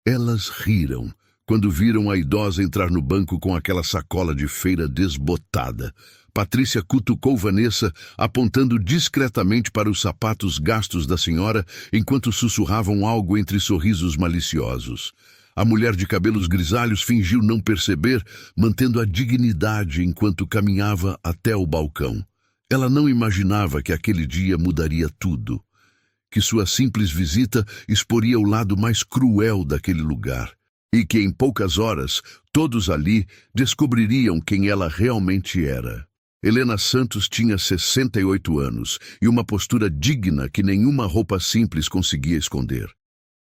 Elas riram quando viram a idosa entrar no banco com aquela sacola de feira desbotada. Patrícia cutucou Vanessa, apontando discretamente para os sapatos gastos da senhora, enquanto sussurravam algo entre sorrisos maliciosos. A mulher de cabelos grisalhos fingiu não perceber, mantendo a dignidade enquanto caminhava até o balcão. Ela não imaginava que aquele dia mudaria tudo, que sua simples visita exporia o lado mais cruel daquele lugar, e que em poucas horas todos ali descobririam quem ela realmente era. Helena Santos tinha 68 anos e uma postura digna que nenhuma roupa simples conseguia esconder.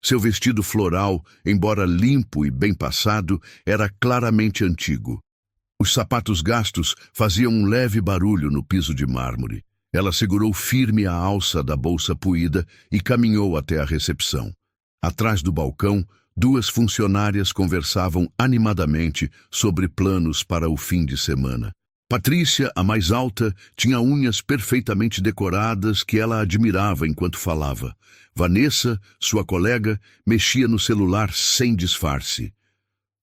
Seu vestido floral, embora limpo e bem passado, era claramente antigo. Os sapatos gastos faziam um leve barulho no piso de mármore. Ela segurou firme a alça da bolsa puída e caminhou até a recepção. Atrás do balcão, duas funcionárias conversavam animadamente sobre planos para o fim de semana. Patrícia, a mais alta, tinha unhas perfeitamente decoradas que ela admirava enquanto falava. Vanessa, sua colega, mexia no celular sem disfarce.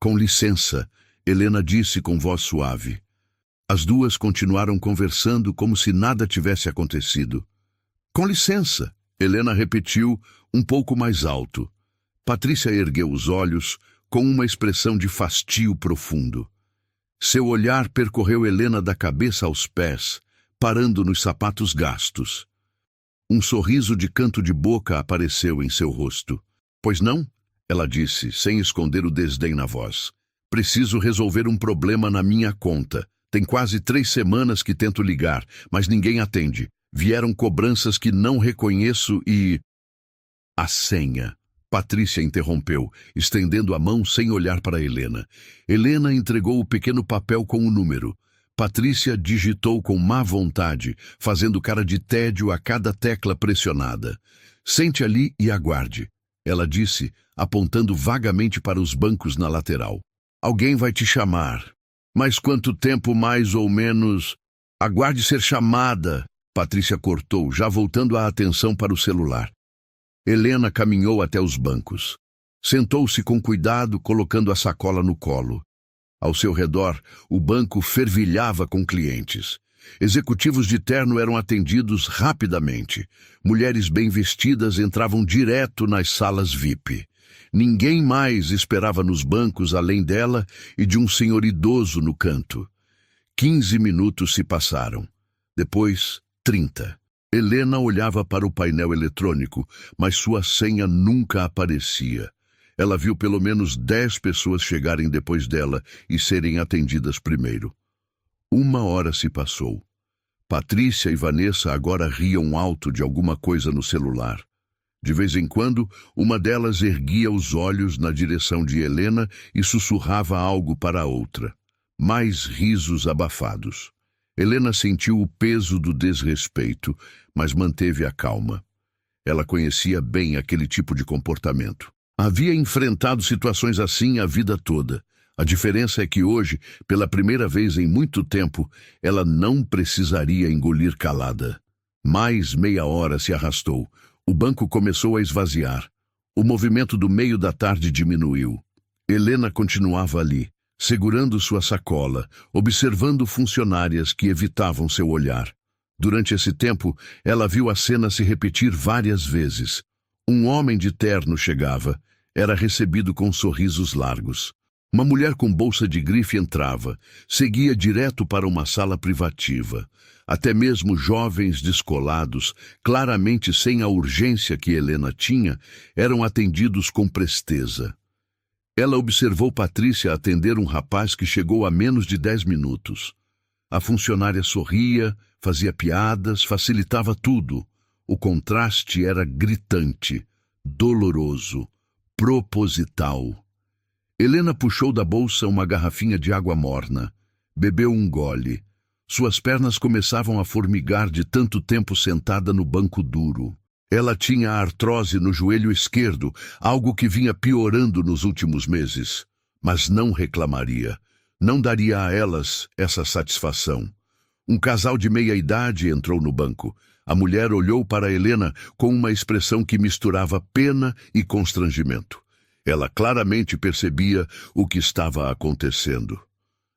"Com licença", Helena disse com voz suave. As duas continuaram conversando como se nada tivesse acontecido. "Com licença", Helena repetiu, um pouco mais alto. Patrícia ergueu os olhos com uma expressão de fastio profundo. Seu olhar percorreu Helena da cabeça aos pés, parando nos sapatos gastos. Um sorriso de canto de boca apareceu em seu rosto. "Pois não?", ela disse, sem esconder o desdém na voz. "Preciso resolver um problema na minha conta. Tem quase 3 semanas que tento ligar, mas ninguém atende. Vieram cobranças que não reconheço e..." "A senha", Patrícia interrompeu, estendendo a mão sem olhar para Helena. Helena entregou o pequeno papel com o número. Patrícia digitou com má vontade, fazendo cara de tédio a cada tecla pressionada. "Sente ali e aguarde", ela disse, apontando vagamente para os bancos na lateral. "Alguém vai te chamar. Mas quanto tempo mais ou menos?" "Aguarde ser chamada", Patrícia cortou, já voltando a atenção para o celular. Helena caminhou até os bancos. Sentou-se com cuidado, colocando a sacola no colo. Ao seu redor, o banco fervilhava com clientes. Executivos de terno eram atendidos rapidamente. Mulheres bem vestidas entravam direto nas salas VIP. Ninguém mais esperava nos bancos além dela e de um senhor idoso no canto. 15 minutos se passaram. Depois, 30. Helena olhava para o painel eletrônico, mas sua senha nunca aparecia. Ela viu pelo menos 10 pessoas chegarem depois dela e serem atendidas primeiro. 1 hora se passou. Patrícia e Vanessa agora riam alto de alguma coisa no celular. De vez em quando, uma delas erguia os olhos na direção de Helena e sussurrava algo para a outra. Mais risos abafados. Helena sentiu o peso do desrespeito, mas manteve a calma. Ela conhecia bem aquele tipo de comportamento. Havia enfrentado situações assim a vida toda. A diferença é que hoje, pela primeira vez em muito tempo, ela não precisaria engolir calada. Mais meia hora se arrastou. O banco começou a esvaziar. O movimento do meio da tarde diminuiu. Helena continuava ali, segurando sua sacola, observando funcionárias que evitavam seu olhar. Durante esse tempo, ela viu a cena se repetir várias vezes. Um homem de terno chegava. Era recebido com sorrisos largos. Uma mulher com bolsa de grife entrava. Seguia direto para uma sala privativa. Até mesmo jovens descolados, claramente sem a urgência que Helena tinha, eram atendidos com presteza. Ela observou Patrícia atender um rapaz que chegou há menos de 10 minutos. A funcionária sorria, fazia piadas, facilitava tudo. O contraste era gritante, doloroso, proposital. Helena puxou da bolsa uma garrafinha de água morna. Bebeu um gole. Suas pernas começavam a formigar de tanto tempo sentada no banco duro. Ela tinha artrose no joelho esquerdo, algo que vinha piorando nos últimos meses. Mas não reclamaria. Não daria a elas essa satisfação. Um casal de meia-idade entrou no banco. A mulher olhou para Helena com uma expressão que misturava pena e constrangimento. Ela claramente percebia o que estava acontecendo.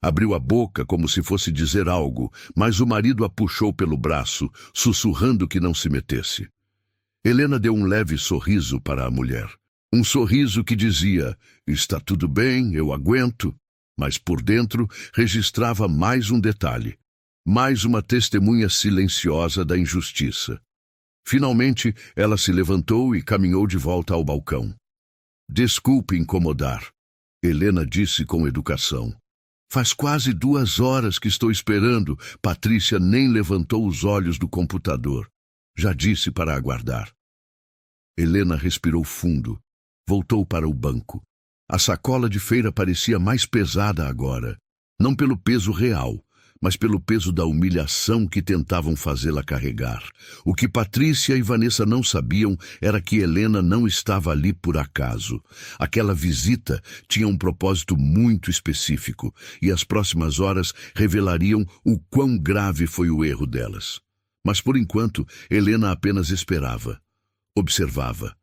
Abriu a boca como se fosse dizer algo, mas o marido a puxou pelo braço, sussurrando que não se metesse. Helena deu um leve sorriso para a mulher. Um sorriso que dizia, está tudo bem, eu aguento, mas por dentro registrava mais um detalhe, mais uma testemunha silenciosa da injustiça. Finalmente, ela se levantou e caminhou de volta ao balcão. Desculpe incomodar, Helena disse com educação. Faz quase 2 horas que estou esperando. Patrícia nem levantou os olhos do computador. Já disse para aguardar. Helena respirou fundo. Voltou para o banco. A sacola de feira parecia mais pesada agora. Não pelo peso real, mas pelo peso da humilhação que tentavam fazê-la carregar. O que Patrícia e Vanessa não sabiam era que Helena não estava ali por acaso. Aquela visita tinha um propósito muito específico, e as próximas horas revelariam o quão grave foi o erro delas. Mas por enquanto, Helena apenas esperava, observava.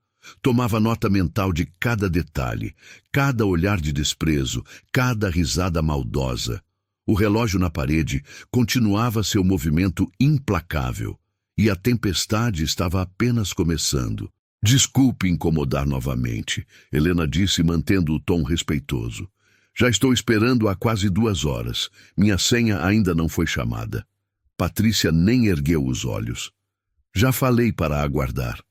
Tomava nota mental de cada detalhe, cada olhar de desprezo, cada risada maldosa. O relógio na parede continuava seu movimento implacável, e a tempestade estava apenas começando. Desculpe incomodar novamente, Helena disse mantendo o tom respeitoso. Já estou esperando há quase 2 horas. Minha senha ainda não foi chamada. Patrícia nem ergueu os olhos. Já falei para aguardar.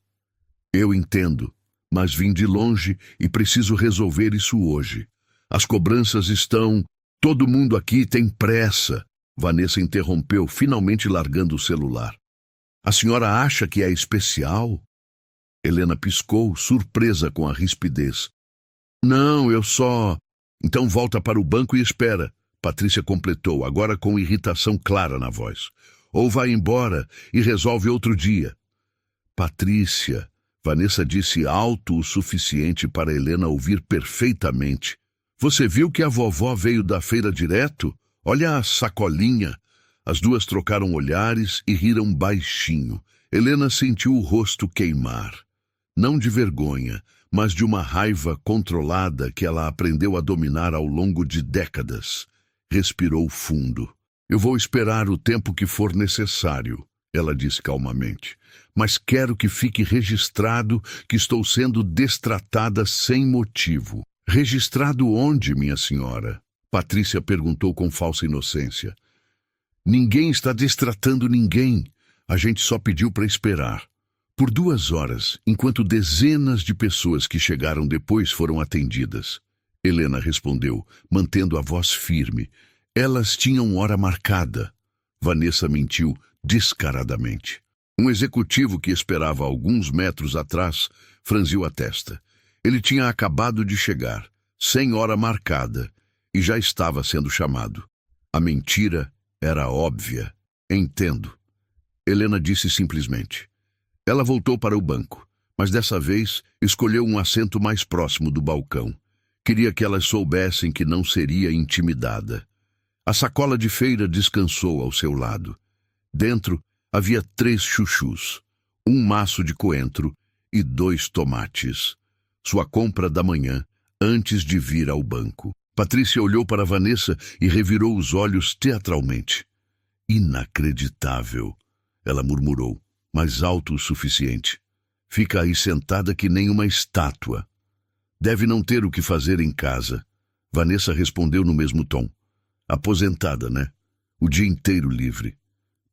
Eu entendo, mas vim de longe e preciso resolver isso hoje. As cobranças estão... Todo mundo aqui tem pressa. Vanessa interrompeu, finalmente largando o celular. A senhora acha que é especial? Helena piscou, surpresa com a rispidez. Não, eu só... Então volta para o banco e espera. Patrícia completou, agora com irritação clara na voz. Ou vai embora e resolve outro dia. Patrícia... Vanessa disse alto o suficiente para Helena ouvir perfeitamente. Você viu que a vovó veio da feira direto? Olha a sacolinha. As duas trocaram olhares e riram baixinho. Helena sentiu o rosto queimar. Não de vergonha, mas de uma raiva controlada que ela aprendeu a dominar ao longo de décadas. Respirou fundo. Eu vou esperar o tempo que for necessário, ela disse calmamente. Mas quero que fique registrado que estou sendo destratada sem motivo. Registrado onde, minha senhora? Patrícia perguntou com falsa inocência. Ninguém está destratando ninguém. A gente só pediu para esperar. Por 2 horas, enquanto dezenas de pessoas que chegaram depois foram atendidas. Helena respondeu, mantendo a voz firme. Elas tinham hora marcada. Vanessa mentiu descaradamente. Um executivo que esperava alguns metros atrás franziu a testa. Ele tinha acabado de chegar, sem hora marcada, e já estava sendo chamado. A mentira era óbvia. Entendo. Helena disse simplesmente. Ela voltou para o banco, mas dessa vez escolheu um assento mais próximo do balcão. Queria que elas soubessem que não seria intimidada. A sacola de feira descansou ao seu lado. Dentro havia 3 chuchus, um maço de coentro e 2 tomates. Sua compra da manhã, antes de vir ao banco. Patrícia olhou para Vanessa e revirou os olhos teatralmente. Inacreditável, ela murmurou, mas alto o suficiente. Fica aí sentada que nem uma estátua. Deve não ter o que fazer em casa. Vanessa respondeu no mesmo tom. Aposentada, né? O dia inteiro livre.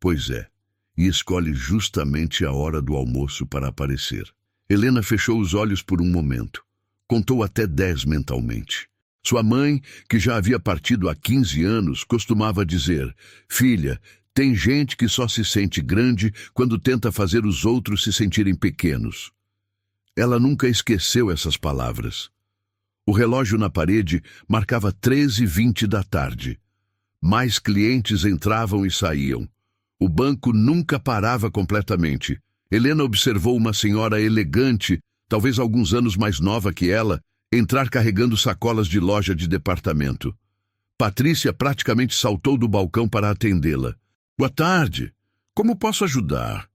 Pois é, e escolhe justamente a hora do almoço para aparecer. Helena fechou os olhos por um momento. Contou até 10 mentalmente. Sua mãe, que já havia partido há 15 anos, costumava dizer: Filha, tem gente que só se sente grande quando tenta fazer os outros se sentirem pequenos. Ela nunca esqueceu essas palavras. O relógio na parede marcava 13h20 da tarde. Mais clientes entravam e saíam. O banco nunca parava completamente. Helena observou uma senhora elegante, talvez alguns anos mais nova que ela, entrar carregando sacolas de loja de departamento. Patrícia praticamente saltou do balcão para atendê-la. Boa tarde. Como posso ajudar?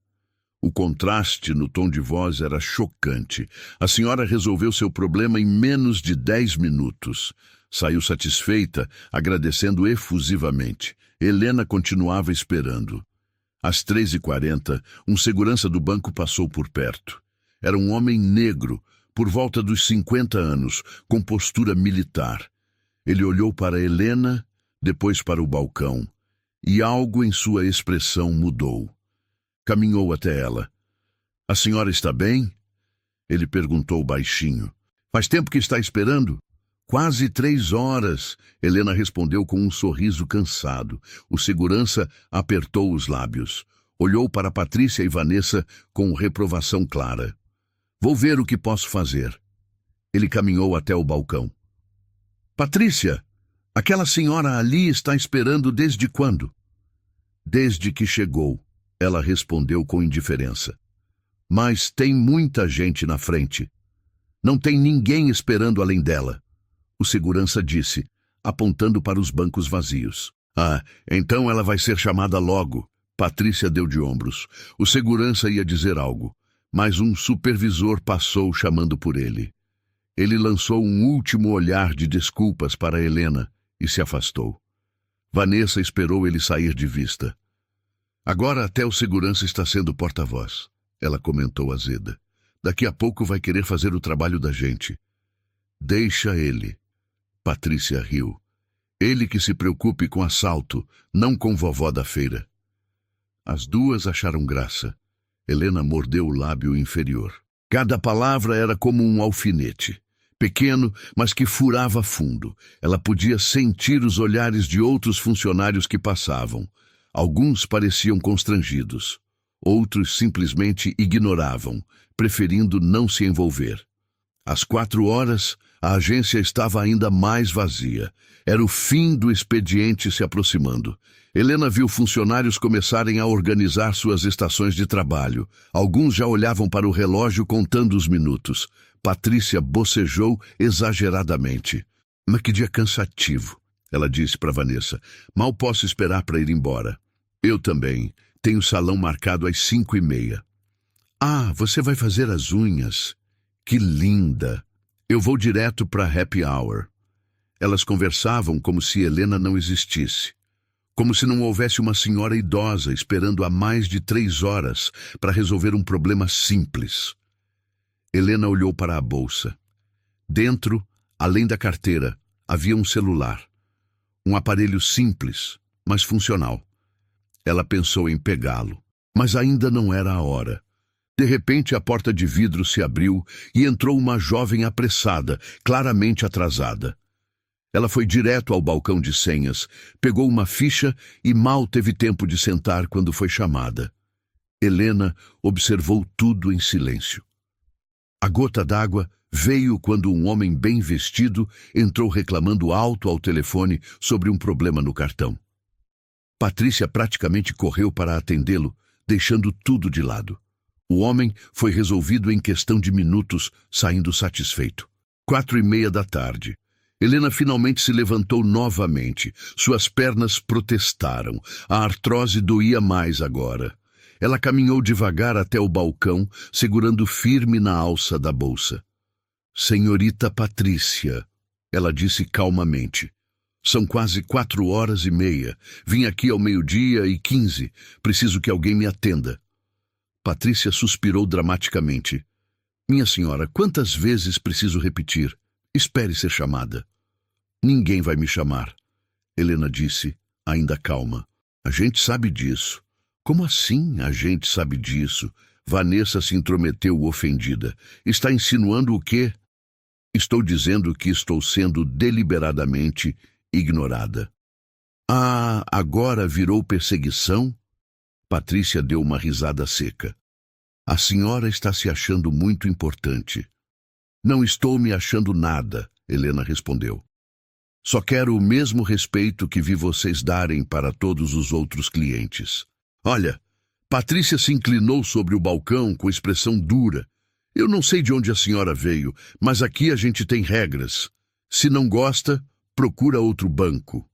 O contraste no tom de voz era chocante. A senhora resolveu seu problema em menos de 10 minutos. Saiu satisfeita, agradecendo efusivamente. Helena continuava esperando. Às 3h40, um segurança do banco passou por perto. Era um homem negro, por volta dos 50 anos, com postura militar. Ele olhou para Helena, depois para o balcão, e algo em sua expressão mudou. Caminhou até ela. "A senhora está bem?" Ele perguntou baixinho. "Faz tempo que está esperando?" "Quase 3 horas", Helena respondeu com um sorriso cansado. O segurança apertou os lábios. Olhou para Patrícia e Vanessa com reprovação clara. "Vou ver o que posso fazer." Ele caminhou até o balcão. "Patrícia, aquela senhora ali está esperando desde quando?" "Desde que chegou", ela respondeu com indiferença. "Mas tem muita gente na frente. Não tem ninguém esperando além dela", o segurança disse, apontando para os bancos vazios. "Ah, então ela vai ser chamada logo." Patrícia deu de ombros. O segurança ia dizer algo, mas um supervisor passou chamando por ele. Ele lançou um último olhar de desculpas para Helena e se afastou. Vanessa esperou ele sair de vista. "Agora até o segurança está sendo porta-voz", ela comentou azeda. "Daqui a pouco vai querer fazer o trabalho da gente." "Deixa ele." Patrícia riu. "Ele que se preocupe com assalto, não com vovó da feira." As duas acharam graça. Helena mordeu o lábio inferior. Cada palavra era como um alfinete. Pequeno, mas que furava fundo. Ela podia sentir os olhares de outros funcionários que passavam. Alguns pareciam constrangidos. Outros simplesmente ignoravam, preferindo não se envolver. Às 4 horas, a agência estava ainda mais vazia. Era o fim do expediente se aproximando. Helena viu funcionários começarem a organizar suas estações de trabalho. Alguns já olhavam para o relógio contando os minutos. Patrícia bocejou exageradamente. "Mas que dia cansativo", ela disse para Vanessa. "Mal posso esperar para ir embora." "Eu também. Tenho salão marcado às 5h30. "Ah, você vai fazer as unhas? Que linda! Eu vou direto para happy hour." Elas conversavam como se Helena não existisse. Como se não houvesse uma senhora idosa esperando há mais de 3 horas para resolver um problema simples. Helena olhou para a bolsa. Dentro, além da carteira, havia um celular. Um aparelho simples, mas funcional. Ela pensou em pegá-lo, mas ainda não era a hora. De repente, a porta de vidro se abriu e entrou uma jovem apressada, claramente atrasada. Ela foi direto ao balcão de senhas, pegou uma ficha e mal teve tempo de sentar quando foi chamada. Helena observou tudo em silêncio. A gota d'água veio quando um homem bem vestido entrou reclamando alto ao telefone sobre um problema no cartão. Patrícia praticamente correu para atendê-lo, deixando tudo de lado. O homem foi resolvido em questão de minutos, saindo satisfeito. 4h30 da tarde. Helena finalmente se levantou novamente. Suas pernas protestaram. A artrose doía mais agora. Ela caminhou devagar até o balcão, segurando firme na alça da bolsa. "Senhorita Patrícia", ela disse calmamente. "São quase 4h30. Vim aqui ao 12h15. Preciso que alguém me atenda." Patrícia suspirou dramaticamente. "Minha senhora, quantas vezes preciso repetir? Espere ser chamada." "Ninguém vai me chamar", Helena disse, ainda calma. "A gente sabe disso." "Como assim a gente sabe disso?" Vanessa se intrometeu ofendida. "Está insinuando o quê?" "Estou dizendo que estou sendo deliberadamente ignorada." "Ah, agora virou perseguição?" Patrícia deu uma risada seca. "A senhora está se achando muito importante." "Não estou me achando nada", Helena respondeu. "Só quero o mesmo respeito que vi vocês darem para todos os outros clientes." "Olha", Patrícia se inclinou sobre o balcão com expressão dura. "Eu não sei de onde a senhora veio, mas aqui a gente tem regras. Se não gosta, procura outro banco."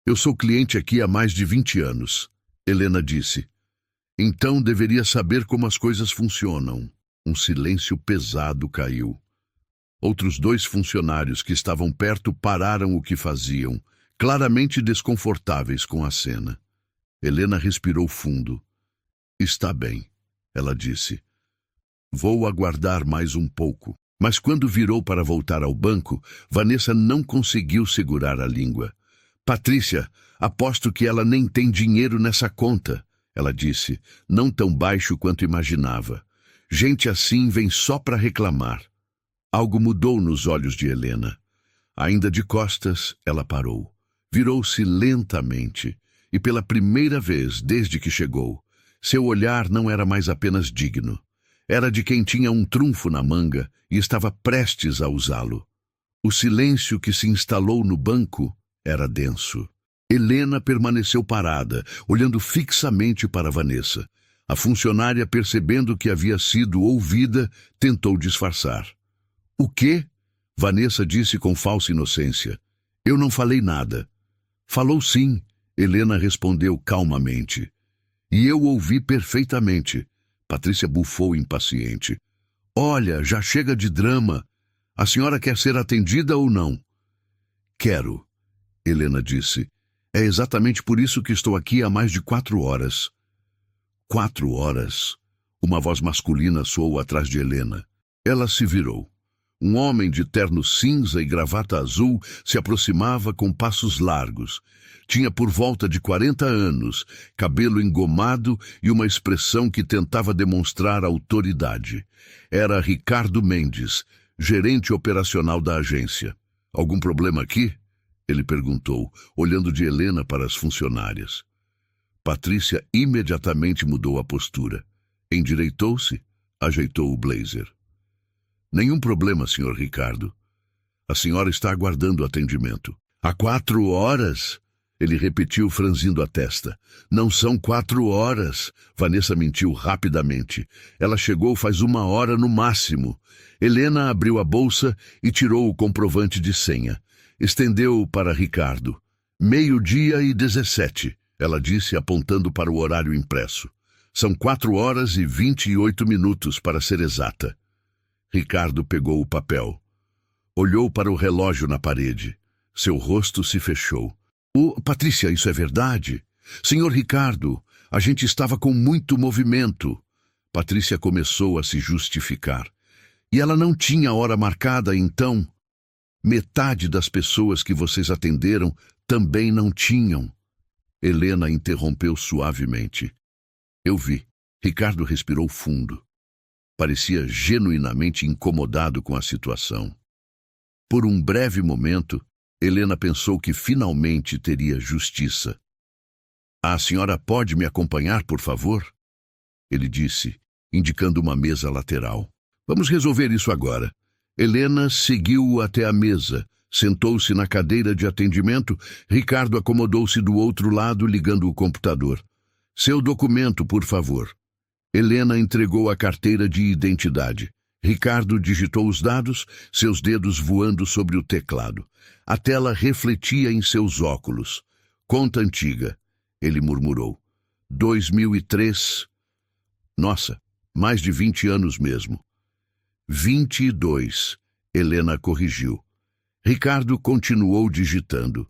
"Eu sou cliente aqui há mais de 20 anos", Helena disse. Então deveria saber como as coisas funcionam. Um silêncio pesado caiu. Outros 2 funcionários que estavam perto pararam o que faziam, claramente desconfortáveis com a cena. Helena respirou fundo. Está bem, ela disse. Vou aguardar mais um pouco. Mas quando virou para voltar ao banco, Vanessa não conseguiu segurar a língua. Patrícia, aposto que ela nem tem dinheiro nessa conta, ela disse, não tão baixo quanto imaginava. Gente assim vem só para reclamar. Algo mudou nos olhos de Helena. Ainda de costas, ela parou. Virou-se lentamente, e pela primeira vez desde que chegou, seu olhar não era mais apenas digno. Era de quem tinha um trunfo na manga e estava prestes a usá-lo. O silêncio que se instalou no banco era denso. Helena permaneceu parada, olhando fixamente para Vanessa. A funcionária, percebendo que havia sido ouvida, tentou disfarçar. O quê? Vanessa disse com falsa inocência. Eu não falei nada. Falou sim, Helena respondeu calmamente. E eu ouvi perfeitamente. Patrícia bufou impaciente. Olha, já chega de drama. A senhora quer ser atendida ou não? Quero, Helena disse. É exatamente por isso que estou aqui há mais de 4 horas. 4 horas? Uma voz masculina soou atrás de Helena. Ela se virou. Um homem de terno cinza e gravata azul se aproximava com passos largos. Tinha por volta de 40 anos, cabelo engomado e uma expressão que tentava demonstrar autoridade. Era Ricardo Mendes, gerente operacional da agência. Algum problema aqui? Ele perguntou, olhando de Helena para as funcionárias. Patrícia imediatamente mudou a postura. Endireitou-se, ajeitou o blazer. Nenhum problema, Sr. Ricardo. A senhora está aguardando atendimento. Há 4 horas? Ele repetiu, franzindo a testa. Não são 4 horas. Vanessa mentiu rapidamente. Ela chegou faz 1 hora no máximo. Helena abriu a bolsa e tirou o comprovante de senha. Estendeu-o para Ricardo. 12:17, ela disse, apontando para o horário impresso. São 4 horas e 28 minutos, para ser exata. Ricardo pegou o papel. Olhou para o relógio na parede. Seu rosto se fechou. Patrícia, isso é verdade? Senhor Ricardo, a gente estava com muito movimento. Patrícia começou a se justificar. E ela não tinha hora marcada, então? Metade das pessoas que vocês atenderam também não tinham. Helena interrompeu suavemente. Eu vi. Ricardo respirou fundo. Parecia genuinamente incomodado com a situação. Por um breve momento, Helena pensou que finalmente teria justiça. A senhora pode me acompanhar, por favor? Ele disse, indicando uma mesa lateral. Vamos resolver isso agora. Helena seguiu-o até a mesa. Sentou-se na cadeira de atendimento. Ricardo acomodou-se do outro lado, ligando o computador. Seu documento, por favor. Helena entregou a carteira de identidade. Ricardo digitou os dados, seus dedos voando sobre o teclado. A tela refletia em seus óculos. Conta antiga, ele murmurou. 2003. Nossa, mais de 20 anos mesmo. 22, Helena corrigiu. Ricardo continuou digitando.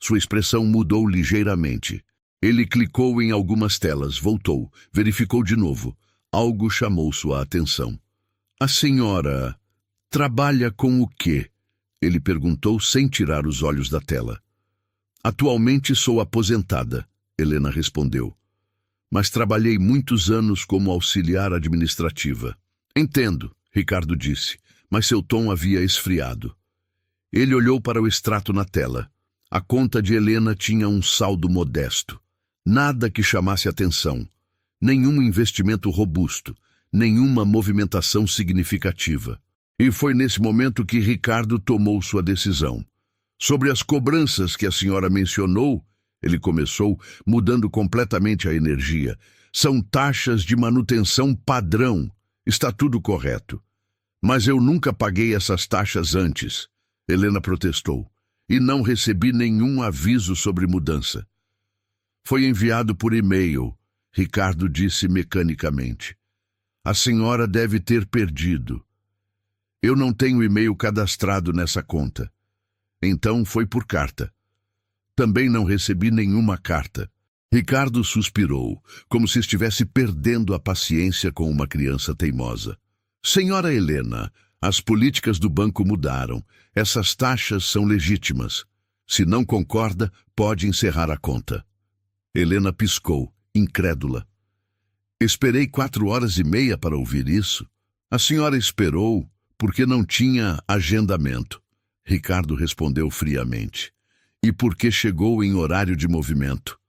Sua expressão mudou ligeiramente. Ele clicou em algumas telas, voltou, verificou de novo. Algo chamou sua atenção. A senhora trabalha com o quê? Ele perguntou sem tirar os olhos da tela. Atualmente sou aposentada, Helena respondeu. Mas trabalhei muitos anos como auxiliar administrativa. Entendo, Ricardo disse, mas seu tom havia esfriado. Ele olhou para o extrato na tela. A conta de Helena tinha um saldo modesto. Nada que chamasse atenção. Nenhum investimento robusto. Nenhuma movimentação significativa. E foi nesse momento que Ricardo tomou sua decisão. Sobre as cobranças que a senhora mencionou, ele começou, mudando completamente a energia. São taxas de manutenção padrão. Está tudo correto. Mas eu nunca paguei essas taxas antes, Helena protestou, e não recebi nenhum aviso sobre mudança. Foi enviado por e-mail. Ricardo disse mecanicamente. A senhora deve ter perdido. Eu não tenho e-mail cadastrado nessa conta. Então foi por carta. Também não recebi nenhuma carta. Ricardo suspirou, como se estivesse perdendo a paciência com uma criança teimosa. Senhora Helena, as políticas do banco mudaram. Essas taxas são legítimas. Se não concorda, pode encerrar a conta. Helena piscou, incrédula. Esperei 4h30 para ouvir isso. A senhora esperou porque não tinha agendamento. Ricardo respondeu friamente. E porque chegou em horário de movimento.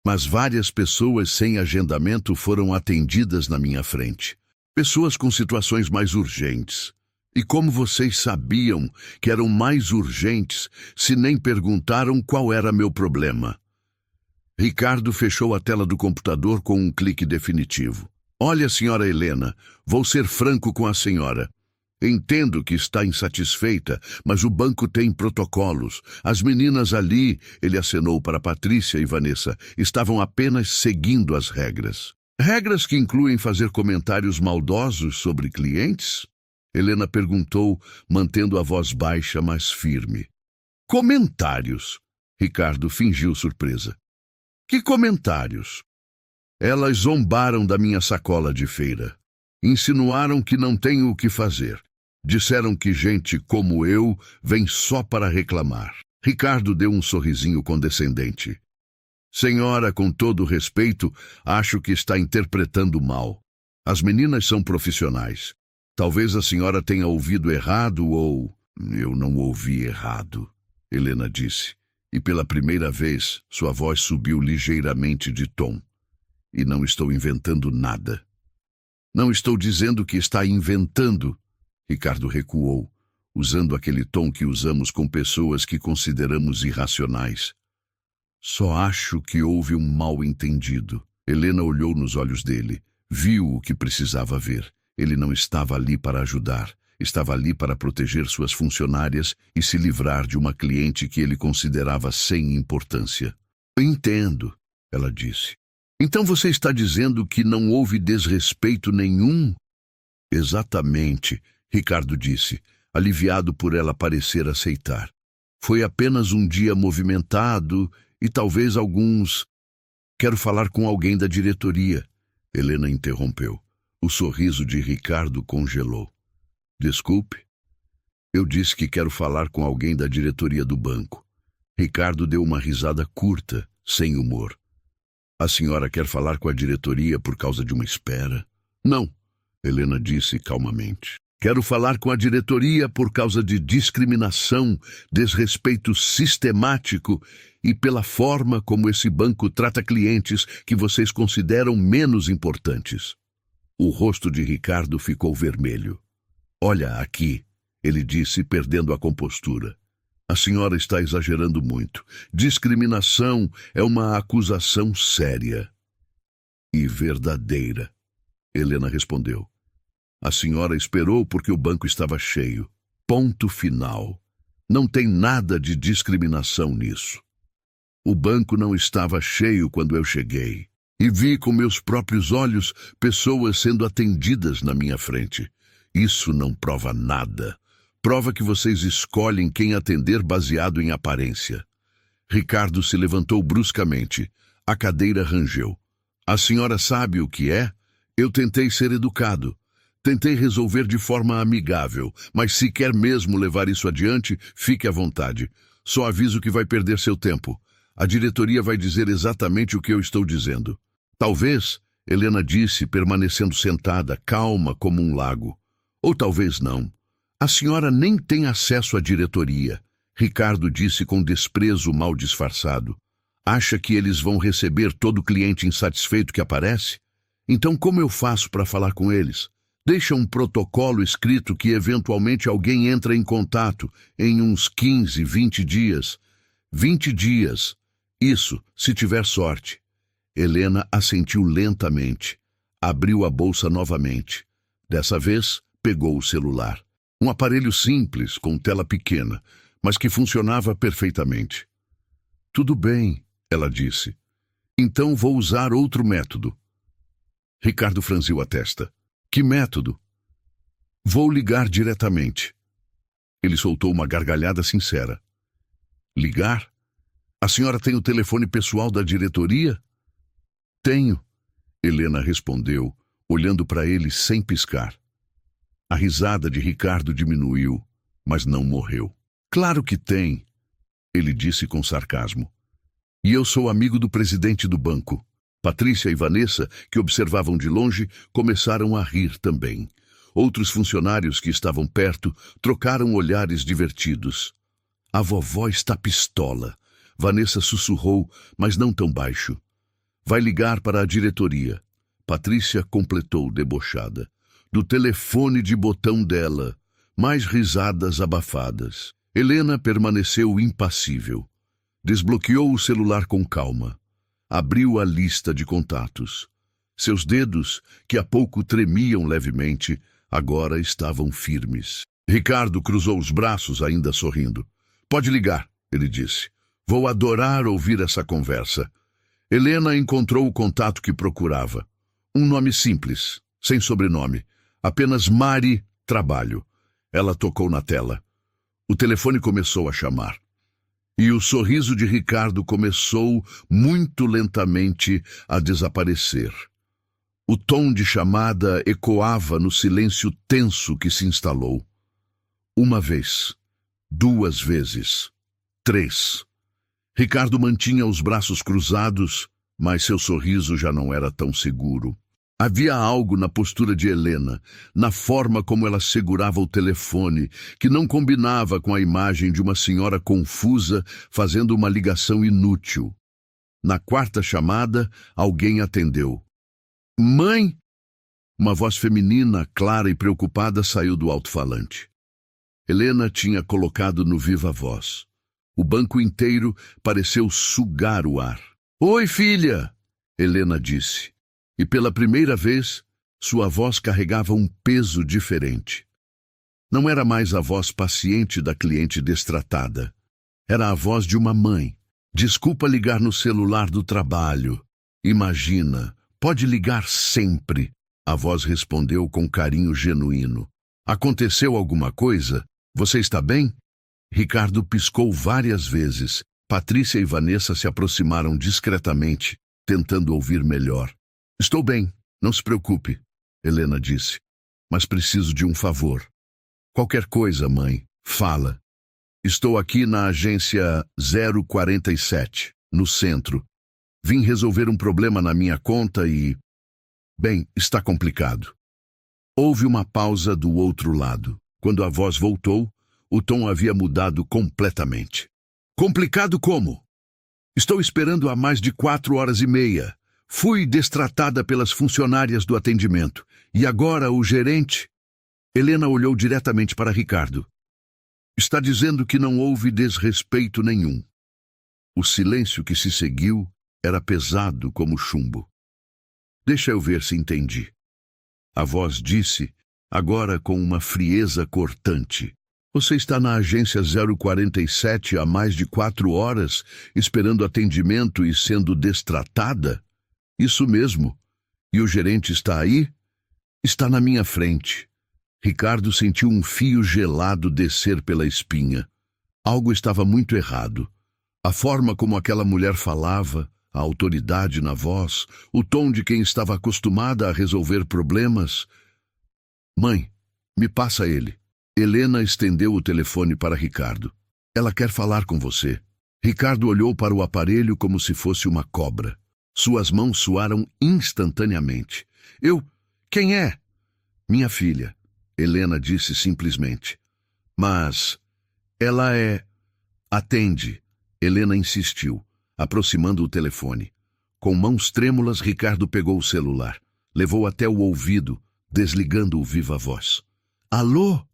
Mas várias pessoas sem agendamento foram atendidas na minha frente. Pessoas com situações mais urgentes. E como vocês sabiam que eram mais urgentes se nem perguntaram qual era meu problema? Ricardo fechou a tela do computador com um clique definitivo. Olha, senhora Helena, vou ser franco com a senhora. Entendo que está insatisfeita, mas o banco tem protocolos. As meninas ali, ele acenou para Patrícia e Vanessa, estavam apenas seguindo as regras. Regras que incluem fazer comentários maldosos sobre clientes? Helena perguntou, mantendo a voz baixa, mas firme. Comentários? Ricardo fingiu surpresa. Que comentários? Elas zombaram da minha sacola de feira. Insinuaram que não tenho o que fazer. Disseram que gente como eu vem só para reclamar. Ricardo deu um sorrisinho condescendente. Senhora, com todo respeito, acho que está interpretando mal. As meninas são profissionais. Talvez a senhora tenha ouvido errado ou... Eu não ouvi errado, Helena disse. E pela primeira vez, sua voz subiu ligeiramente de tom. E não estou inventando nada. Não estou dizendo que está inventando. Ricardo recuou, usando aquele tom que usamos com pessoas que consideramos irracionais. Só acho que houve um mal-entendido. Helena olhou nos olhos dele, viu o que precisava ver. Ele não estava ali para ajudar. Estava ali para proteger suas funcionárias e se livrar de uma cliente que ele considerava sem importância. Entendo, ela disse. Então você está dizendo que não houve desrespeito nenhum? Exatamente, Ricardo disse, aliviado por ela parecer aceitar. Foi apenas um dia movimentado e talvez alguns... Quero falar com alguém da diretoria. Helena interrompeu. O sorriso de Ricardo congelou. Desculpe. Eu disse que quero falar com alguém da diretoria do banco. Ricardo deu uma risada curta, sem humor. A senhora quer falar com a diretoria por causa de uma espera? Não, Helena disse calmamente. Quero falar com a diretoria por causa de discriminação, desrespeito sistemático e pela forma como esse banco trata clientes que vocês consideram menos importantes. O rosto de Ricardo ficou vermelho. Olha aqui, ele disse, perdendo a compostura. A senhora está exagerando muito. Discriminação é uma acusação séria. E verdadeira, Helena respondeu. A senhora esperou porque o banco estava cheio. Ponto final. Não tem nada de discriminação nisso. O banco não estava cheio quando eu cheguei. E vi com meus próprios olhos pessoas sendo atendidas na minha frente. Isso não prova nada. Prova que vocês escolhem quem atender baseado em aparência. Ricardo se levantou bruscamente. A cadeira rangeu. A senhora sabe o que é? Eu tentei ser educado. Tentei resolver de forma amigável, mas se quer mesmo levar isso adiante, fique à vontade. Só aviso que vai perder seu tempo. A diretoria vai dizer exatamente o que eu estou dizendo. Talvez, Helena disse, permanecendo sentada, calma como um lago. Ou talvez não. A senhora nem tem acesso à diretoria. Ricardo disse com desprezo mal disfarçado. Acha que eles vão receber todo cliente insatisfeito que aparece? Então como eu faço para falar com eles? Deixa um protocolo escrito que eventualmente alguém entra em contato em uns 15, 20 dias. 20 dias. Isso, se tiver sorte. Helena assentiu lentamente. Abriu a bolsa novamente. Dessa vez, pegou o celular. Um aparelho simples, com tela pequena, mas que funcionava perfeitamente. Tudo bem, ela disse. Então vou usar outro método. Ricardo franziu a testa. Que método? Vou ligar diretamente. Ele soltou uma gargalhada sincera. Ligar? A senhora tem o telefone pessoal da diretoria? Tenho, Helena respondeu, olhando para ele sem piscar. A risada de Ricardo diminuiu, mas não morreu. Claro que tem, ele disse com sarcasmo. E eu sou amigo do presidente do banco. Patrícia e Vanessa, que observavam de longe, começaram a rir também. Outros funcionários que estavam perto trocaram olhares divertidos. A vovó está pistola. Vanessa sussurrou, mas não tão baixo. Vai ligar para a diretoria. Patrícia completou debochada. Do telefone de botão dela. Mais risadas abafadas. Helena permaneceu impassível. Desbloqueou o celular com calma. Abriu a lista de contatos. Seus dedos, que há pouco tremiam levemente, agora estavam firmes. Ricardo cruzou os braços, ainda sorrindo. Pode ligar, ele disse. Vou adorar ouvir essa conversa. Helena encontrou o contato que procurava. Um nome simples, sem sobrenome. Apenas Mari Trabalho. Ela tocou na tela. O telefone começou a chamar. E o sorriso de Ricardo começou, muito lentamente, a desaparecer. O tom de chamada ecoava no silêncio tenso que se instalou. Uma vez, 2 vezes, 3. Ricardo mantinha os braços cruzados, mas seu sorriso já não era tão seguro. Havia algo na postura de Helena, na forma como ela segurava o telefone, que não combinava com a imagem de uma senhora confusa fazendo uma ligação inútil. Na 4ª chamada, alguém atendeu. Mãe! Uma voz feminina, clara e preocupada, saiu do alto-falante. Helena tinha colocado no viva voz. O banco inteiro pareceu sugar o ar. Oi, filha! Helena disse. E pela primeira vez, sua voz carregava um peso diferente. Não era mais a voz paciente da cliente destratada. Era a voz de uma mãe. Desculpa ligar no celular do trabalho. Imagina, pode ligar sempre. A voz respondeu com carinho genuíno. Aconteceu alguma coisa? Você está bem? Ricardo piscou várias vezes. Patrícia e Vanessa se aproximaram discretamente, tentando ouvir melhor. Estou bem, não se preocupe, Helena disse. Mas preciso de um favor. Qualquer coisa, mãe, fala. Estou aqui na agência 047, no centro. Vim resolver um problema na minha conta e... Bem, está complicado. Houve uma pausa do outro lado. Quando a voz voltou, o tom havia mudado completamente. Complicado como? Estou esperando há mais de 4h30. Fui destratada pelas funcionárias do atendimento. E agora o gerente... Helena olhou diretamente para Ricardo. Está dizendo que não houve desrespeito nenhum. O silêncio que se seguiu era pesado como chumbo. Deixa eu ver se entendi. A voz disse, agora com uma frieza cortante. Você está na agência 047 há mais de 4 horas, esperando atendimento e sendo destratada? Isso mesmo. E o gerente está aí? Está na minha frente. Ricardo sentiu um fio gelado descer pela espinha. Algo estava muito errado. A forma como aquela mulher falava, a autoridade na voz, o tom de quem estava acostumada a resolver problemas. Mãe, me passa ele. Helena estendeu o telefone para Ricardo. Ela quer falar com você. Ricardo olhou para o aparelho como se fosse uma cobra. Suas mãos suaram instantaneamente. Quem é? Minha filha, Helena disse simplesmente. Mas, ela é... Atende, Helena insistiu, aproximando o telefone. Com mãos trêmulas, Ricardo pegou o celular. Levou até o ouvido, desligando o viva voz. Alô?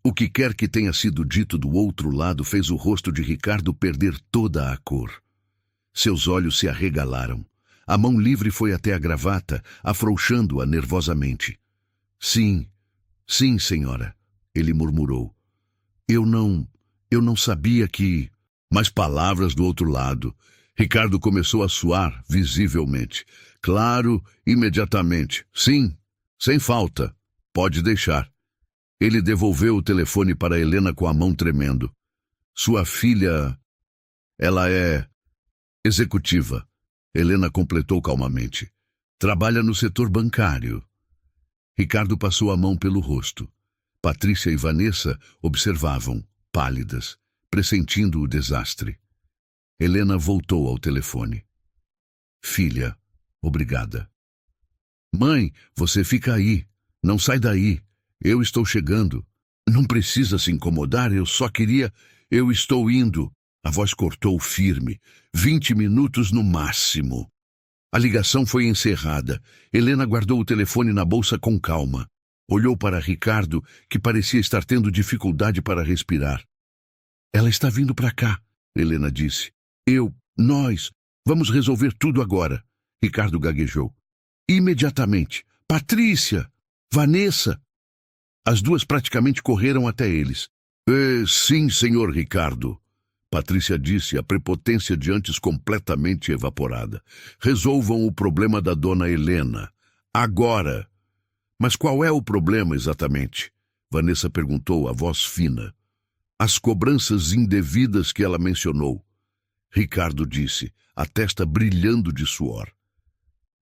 O que quer que tenha sido dito do outro lado fez o rosto de Ricardo perder toda a cor. Seus olhos se arregalaram. A mão livre foi até a gravata, afrouxando-a nervosamente. Sim, senhora, ele murmurou. Eu não sabia que... Mas palavras do outro lado. Ricardo começou a suar visivelmente. Claro, imediatamente. Sim, sem falta. Pode deixar. Ele devolveu o telefone para Helena com a mão tremendo. Sua filha... ela é... executiva. Helena completou calmamente. Trabalha no setor bancário. Ricardo passou a mão pelo rosto. Patrícia e Vanessa observavam, pálidas, pressentindo o desastre. Helena voltou ao telefone. Filha, obrigada. Mãe, você fica aí. Não sai daí. Eu estou chegando. Não precisa se incomodar, eu só queria... Eu estou indo. A voz cortou firme. 20 minutos no máximo. A ligação foi encerrada. Helena guardou o telefone na bolsa com calma. Olhou para Ricardo, que parecia estar tendo dificuldade para respirar. Ela está vindo para cá, Helena disse. Nós, vamos resolver tudo agora. Ricardo gaguejou. Imediatamente. Patrícia! Vanessa! As duas praticamente correram até eles. Sim, senhor Ricardo. Patrícia disse, a prepotência de antes completamente evaporada. Resolvam o problema da dona Helena. Agora. Mas qual é o problema exatamente? Vanessa perguntou, a voz fina. As cobranças indevidas que ela mencionou. Ricardo disse, a testa brilhando de suor.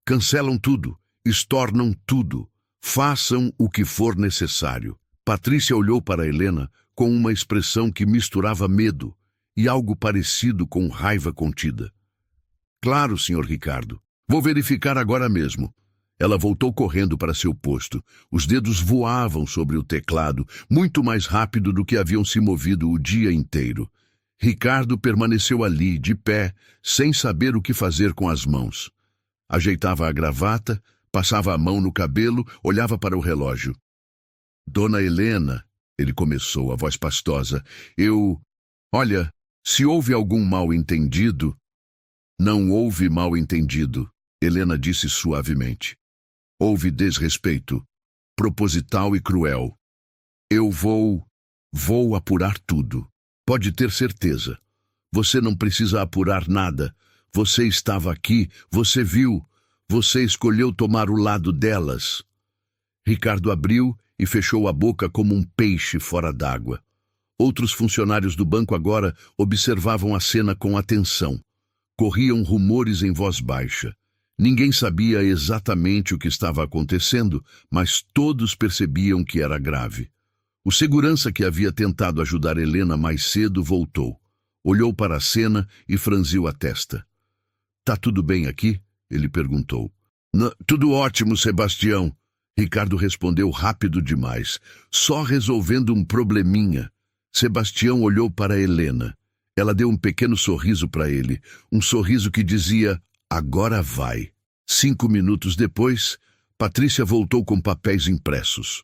Cancelam tudo, estornam tudo. Façam o que for necessário. Patrícia olhou para Helena com uma expressão que misturava medo e algo parecido com raiva contida. Claro, senhor Ricardo. Vou verificar agora mesmo. Ela voltou correndo para seu posto. Os dedos voavam sobre o teclado, muito mais rápido do que haviam se movido o dia inteiro. Ricardo permaneceu ali, de pé, sem saber o que fazer com as mãos. Ajeitava a gravata, passava a mão no cabelo, olhava para o relógio. Dona Helena, ele começou, a voz pastosa, Olha, se houve algum mal-entendido... Não houve mal-entendido, Helena disse suavemente. Houve desrespeito, proposital e cruel. Eu vou apurar tudo. Pode ter certeza. Você não precisa apurar nada. Você estava aqui, você viu. Você escolheu tomar o lado delas. Ricardo abriu e fechou a boca como um peixe fora d'água. Outros funcionários do banco agora observavam a cena com atenção. Corriam rumores em voz baixa. Ninguém sabia exatamente o que estava acontecendo, mas todos percebiam que era grave. O segurança que havia tentado ajudar Helena mais cedo voltou. Olhou para a cena e franziu a testa. Tá tudo bem aqui? Ele perguntou. Tudo ótimo, Sebastião. Ricardo respondeu rápido demais. Só resolvendo um probleminha. Sebastião olhou para Helena. Ela deu um pequeno sorriso para ele. Um sorriso que dizia, agora vai. 5 minutos depois, Patrícia voltou com papéis impressos.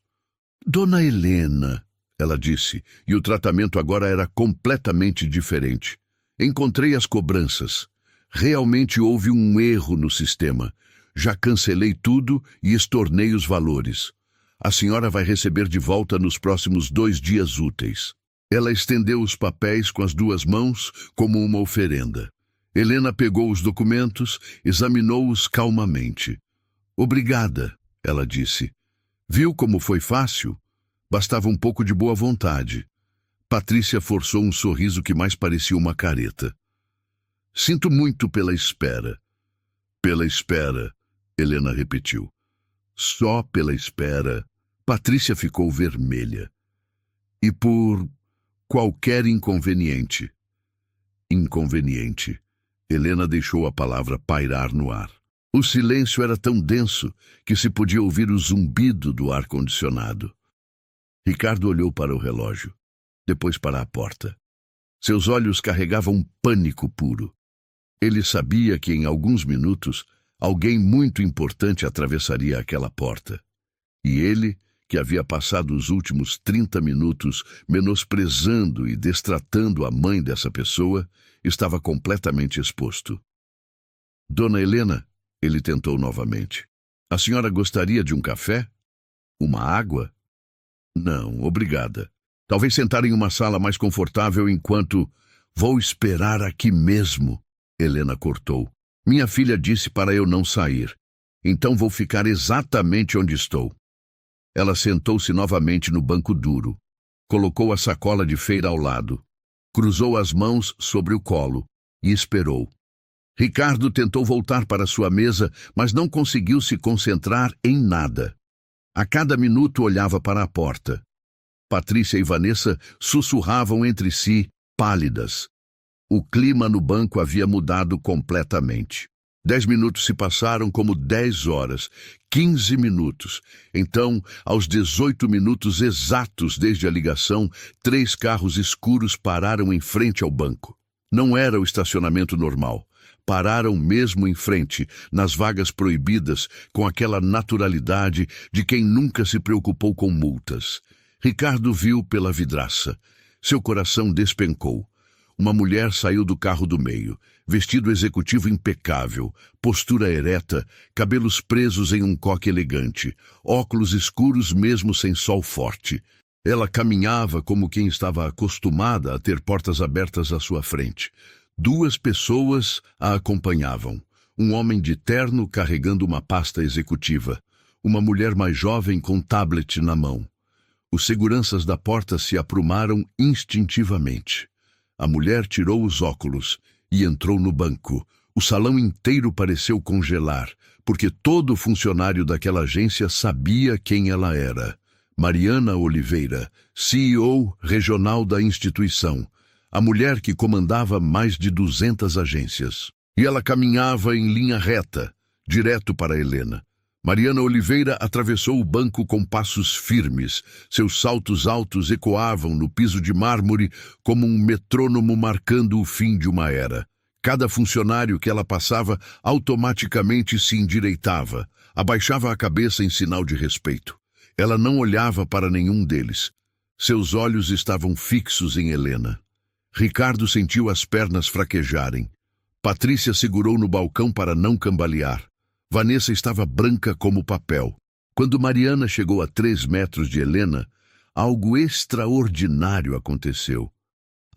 Dona Helena, ela disse, e o tratamento agora era completamente diferente. Encontrei as cobranças. Realmente houve um erro no sistema. Já cancelei tudo e estornei os valores. A senhora vai receber de volta nos próximos 2 dias úteis. Ela estendeu os papéis com as 2 mãos como uma oferenda. Helena pegou os documentos, examinou-os calmamente. Obrigada, ela disse. Viu como foi fácil? Bastava um pouco de boa vontade. Patrícia forçou um sorriso que mais parecia uma careta. Sinto muito pela espera. Pela espera, Helena repetiu. Só pela espera. Patrícia ficou vermelha. E por qualquer inconveniente. Inconveniente. Helena deixou a palavra pairar no ar. O silêncio era tão denso que se podia ouvir o zumbido do ar-condicionado. Ricardo olhou para o relógio, depois para a porta. Seus olhos carregavam pânico puro. Ele sabia que em alguns minutos alguém muito importante atravessaria aquela porta. E ele, que havia passado os últimos 30 minutos menosprezando e destratando a mãe dessa pessoa, estava completamente exposto. Dona Helena, ele tentou novamente. A senhora gostaria de um café? Uma água? Não, obrigada. Talvez sentar em uma sala mais confortável enquanto... Vou esperar aqui mesmo. Helena cortou. Minha filha disse para eu não sair. Então vou ficar exatamente onde estou. Ela sentou-se novamente no banco duro. Colocou a sacola de feira ao lado. Cruzou as mãos sobre o colo e esperou. Ricardo tentou voltar para sua mesa, mas não conseguiu se concentrar em nada. A cada minuto olhava para a porta. Patrícia e Vanessa sussurravam entre si, pálidas. O clima no banco havia mudado completamente. 10 minutos se passaram como 10 horas, 15 minutos. Então, aos 18 minutos exatos desde a ligação, 3 carros escuros pararam em frente ao banco. Não era o estacionamento normal. Pararam mesmo em frente, nas vagas proibidas, com aquela naturalidade de quem nunca se preocupou com multas. Ricardo viu pela vidraça. Seu coração despencou. Uma mulher saiu do carro do meio, vestido executivo impecável, postura ereta, cabelos presos em um coque elegante, óculos escuros mesmo sem sol forte. Ela caminhava como quem estava acostumada a ter portas abertas à sua frente. 2 pessoas a acompanhavam. Um homem de terno carregando uma pasta executiva. Uma mulher mais jovem com tablet na mão. Os seguranças da porta se aprumaram instintivamente. A mulher tirou os óculos e entrou no banco. O salão inteiro pareceu congelar, porque todo funcionário daquela agência sabia quem ela era. Mariana Oliveira, CEO regional da instituição, a mulher que comandava mais de 200 agências. E ela caminhava em linha reta, direto para Helena. Mariana Oliveira atravessou o banco com passos firmes. Seus saltos altos ecoavam no piso de mármore como um metrônomo marcando o fim de uma era. Cada funcionário que ela passava automaticamente se endireitava, abaixava a cabeça em sinal de respeito. Ela não olhava para nenhum deles. Seus olhos estavam fixos em Helena. Ricardo sentiu as pernas fraquejarem. Patrícia segurou no balcão para não cambalear. Vanessa estava branca como papel. Quando Mariana chegou a 3 metros de Helena, algo extraordinário aconteceu.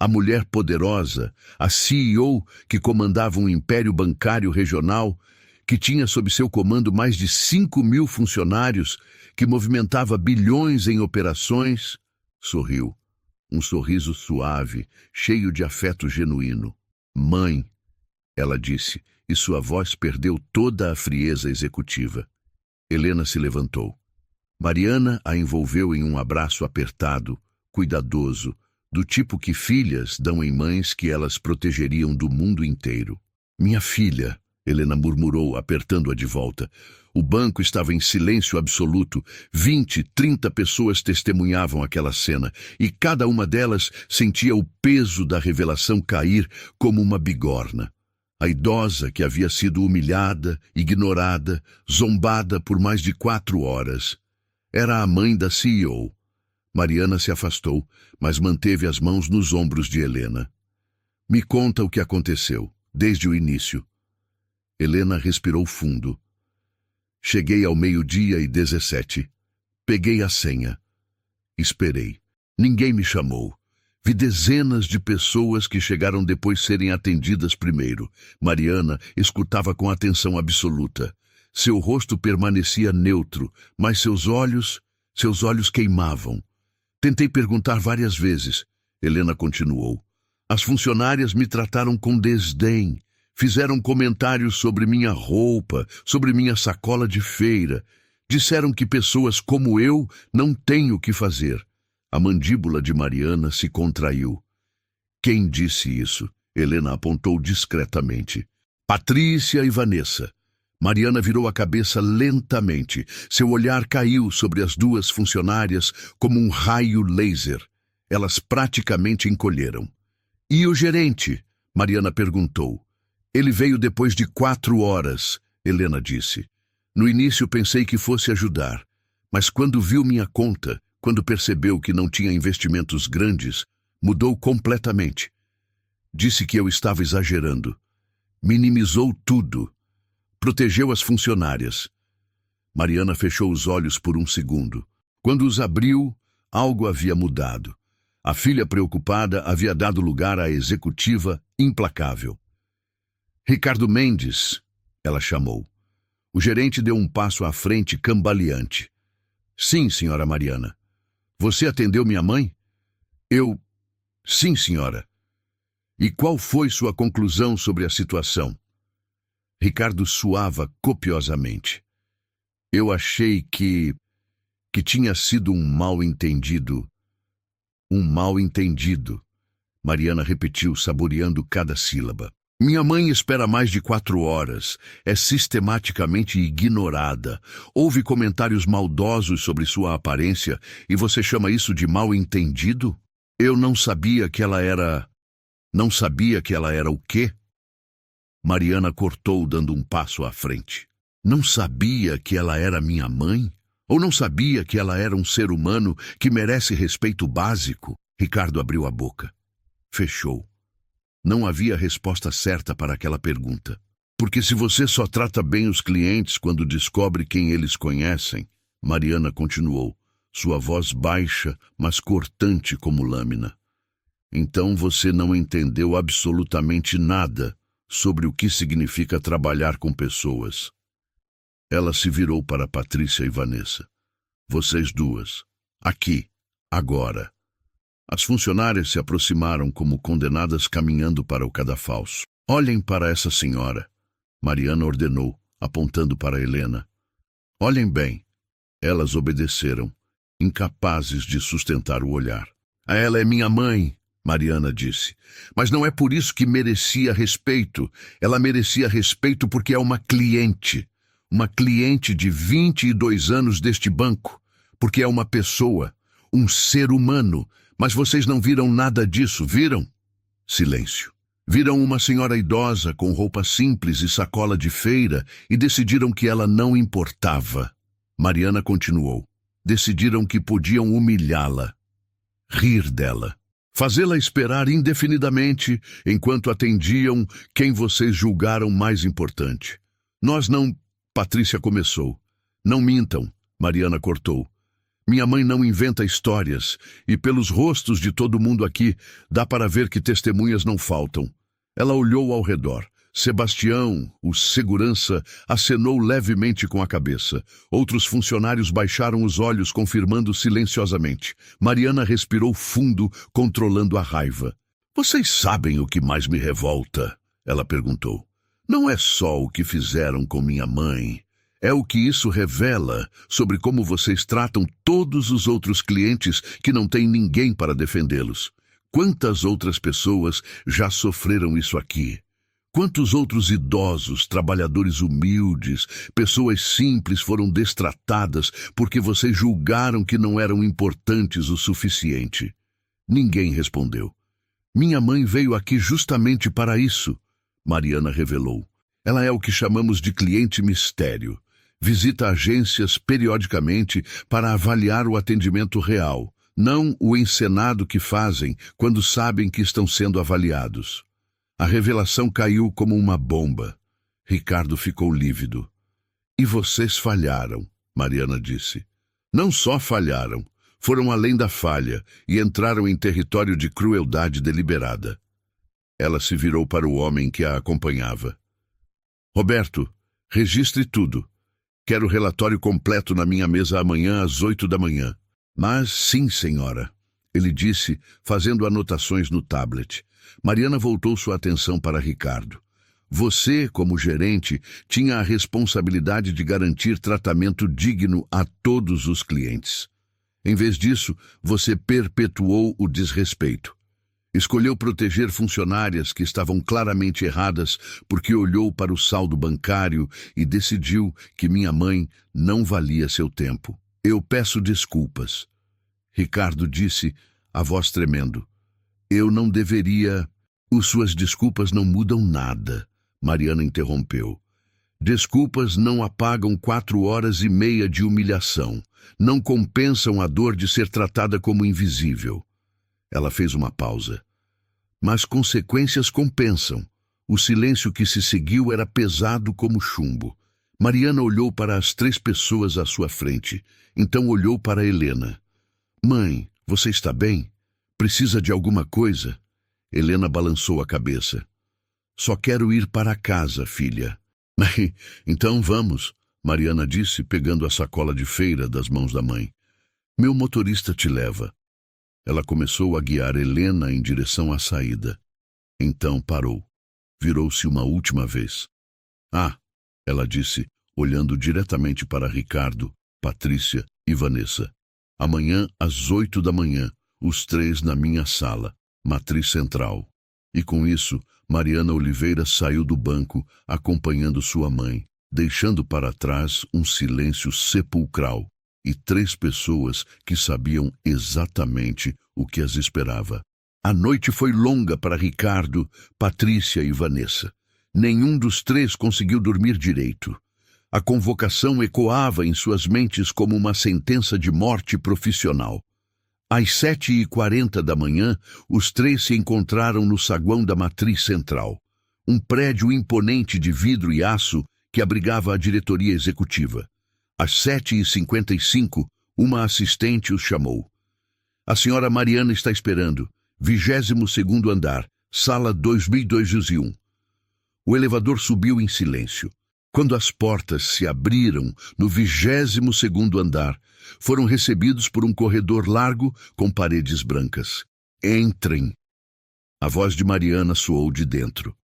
A mulher poderosa, a CEO que comandava um império bancário regional, que tinha sob seu comando mais de 5.000 funcionários, que movimentava bilhões em operações, sorriu. Um sorriso suave, cheio de afeto genuíno. Mãe, ela disse, e sua voz perdeu toda a frieza executiva. Helena se levantou. Mariana a envolveu em um abraço apertado, cuidadoso, do tipo que filhas dão em mães que elas protegeriam do mundo inteiro. Minha filha, Helena murmurou, apertando-a de volta. O banco estava em silêncio absoluto. 20, 30 pessoas testemunhavam aquela cena, e cada uma delas sentia o peso da revelação cair como uma bigorna. A idosa que havia sido humilhada, ignorada, zombada por mais de 4 horas. Era a mãe da CEO. Mariana se afastou, mas manteve as mãos nos ombros de Helena. Me conta o que aconteceu, desde o início. Helena respirou fundo. Cheguei ao 12:17. Peguei a senha. Esperei. Ninguém me chamou. Vi dezenas de pessoas que chegaram depois serem atendidas primeiro. Mariana escutava com atenção absoluta. Seu rosto permanecia neutro, mas seus olhos queimavam. Tentei perguntar várias vezes. Helena continuou. As funcionárias me trataram com desdém. Fizeram comentários sobre minha roupa, sobre minha sacola de feira. Disseram que pessoas como eu não têm o que fazer. A mandíbula de Mariana se contraiu. Quem disse isso? Helena apontou discretamente. Patrícia e Vanessa. Mariana virou a cabeça lentamente. Seu olhar caiu sobre as 2 funcionárias como um raio laser. Elas praticamente encolheram. E o gerente? Mariana perguntou. Ele veio depois de 4 horas, Helena disse. No início pensei que fosse ajudar, mas quando viu minha conta, quando percebeu que não tinha investimentos grandes, mudou completamente. Disse que eu estava exagerando. Minimizou tudo. Protegeu as funcionárias. Mariana fechou os olhos por um segundo. Quando os abriu, algo havia mudado. A filha preocupada havia dado lugar à executiva implacável. Ricardo Mendes, ela chamou. O gerente deu um passo à frente, cambaleante. Sim, senhora Mariana. Você atendeu minha mãe? Eu... Sim, senhora. E qual foi sua conclusão sobre a situação? Ricardo suava copiosamente. Eu achei que tinha sido um mal-entendido. Um mal-entendido. Mariana repetiu, saboreando cada sílaba. Minha mãe espera mais de 4 horas. É sistematicamente ignorada. Houve comentários maldosos sobre sua aparência e você chama isso de mal-entendido? Eu não sabia que ela era... Não sabia que ela era o quê? Mariana cortou, dando um passo à frente. Não sabia que ela era minha mãe? Ou não sabia que ela era um ser humano que merece respeito básico? Ricardo abriu a boca. Fechou. Não havia resposta certa para aquela pergunta. Porque se você só trata bem os clientes quando descobre quem eles conhecem, Mariana continuou, sua voz baixa, mas cortante como lâmina. Então você não entendeu absolutamente nada sobre o que significa trabalhar com pessoas. Ela se virou para Patrícia e Vanessa. Vocês duas. Aqui. Agora. As funcionárias se aproximaram como condenadas caminhando para o cadafalso. Olhem para essa senhora. Mariana ordenou, apontando para Helena. Olhem bem. Elas obedeceram, incapazes de sustentar o olhar. Ela é minha mãe, Mariana disse. Mas não é por isso que merecia respeito. Ela merecia respeito porque é uma cliente. Uma cliente de 22 anos deste banco. Porque é uma pessoa, um ser humano. Mas vocês não viram nada disso, viram? Silêncio. Viram uma senhora idosa com roupa simples e sacola de feira e decidiram que ela não importava. Mariana continuou. Decidiram que podiam humilhá-la, rir dela, fazê-la esperar indefinidamente enquanto atendiam quem vocês julgaram mais importante. Nós não... Patrícia começou. Não mintam, Mariana cortou. Minha mãe não inventa histórias, e pelos rostos de todo mundo aqui, dá para ver que testemunhas não faltam. Ela olhou ao redor. Sebastião, o segurança, acenou levemente com a cabeça. Outros funcionários baixaram os olhos, confirmando silenciosamente. Mariana respirou fundo, controlando a raiva. Vocês sabem o que mais me revolta? Ela perguntou. Não é só o que fizeram com minha mãe. É o que isso revela sobre como vocês tratam todos os outros clientes que não têm ninguém para defendê-los. Quantas outras pessoas já sofreram isso aqui? Quantos outros idosos, trabalhadores humildes, pessoas simples foram destratadas porque vocês julgaram que não eram importantes o suficiente? Ninguém respondeu. Minha mãe veio aqui justamente para isso, Mariana revelou. Ela é o que chamamos de cliente mistério. Visita agências periodicamente para avaliar o atendimento real, não o encenado que fazem quando sabem que estão sendo avaliados. A revelação caiu como uma bomba. Ricardo ficou lívido. E vocês falharam, Mariana disse. Não só falharam, foram além da falha e entraram em território de crueldade deliberada. Ela se virou para o homem que a acompanhava. Roberto, registre tudo. Quero o relatório completo na minha mesa amanhã às 8 da manhã. Mas sim, senhora, ele disse, fazendo anotações no tablet. Mariana voltou sua atenção para Ricardo. Você, como gerente, tinha a responsabilidade de garantir tratamento digno a todos os clientes. Em vez disso, você perpetuou o desrespeito. Escolheu proteger funcionárias que estavam claramente erradas porque olhou para o saldo bancário e decidiu que minha mãe não valia seu tempo. Eu peço desculpas. Ricardo disse, a voz tremendo. Eu não deveria... Suas desculpas não mudam nada, Mariana interrompeu. Desculpas não apagam 4 horas e meia de humilhação. Não compensam a dor de ser tratada como invisível. Ela fez uma pausa. Mas consequências compensam. O silêncio que se seguiu era pesado como chumbo. Mariana olhou para as 3 pessoas à sua frente. Então olhou para Helena. Mãe, você está bem? Precisa de alguma coisa? Helena balançou a cabeça. Só quero ir para casa, filha. Então vamos, Mariana disse, pegando a sacola de feira das mãos da mãe. Meu motorista te leva. Ela começou a guiar Helena em direção à saída. Então parou. Virou-se uma última vez. Ah, ela disse, olhando diretamente para Ricardo, Patrícia e Vanessa. Amanhã, às 8 da manhã, os 3 na minha sala, matriz central. E com isso, Mariana Oliveira saiu do banco, acompanhando sua mãe, deixando para trás um silêncio sepulcral e 3 pessoas que sabiam exatamente o que as esperava. A noite foi longa para Ricardo, Patrícia e Vanessa. Nenhum dos 3 conseguiu dormir direito. A convocação ecoava em suas mentes como uma sentença de morte profissional. Às 7h40 da manhã, os 3 se encontraram no saguão da matriz central, um prédio imponente de vidro e aço que abrigava a diretoria executiva. Às 7h55, uma assistente os chamou. A senhora Mariana está esperando. 22º andar, sala 2201. O elevador subiu em silêncio. Quando as portas se abriram no 22º andar, foram recebidos por um corredor largo com paredes brancas. Entrem. A voz de Mariana soou de dentro.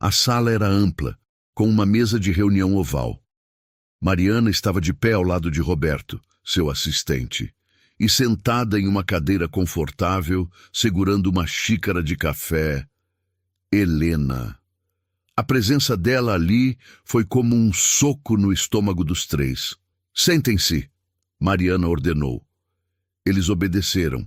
A sala era ampla, com uma mesa de reunião oval. Mariana estava de pé ao lado de Roberto, seu assistente, e sentada em uma cadeira confortável, segurando uma xícara de café, Helena. A presença dela ali foi como um soco no estômago dos 3. Sentem-se, Mariana ordenou. Eles obedeceram,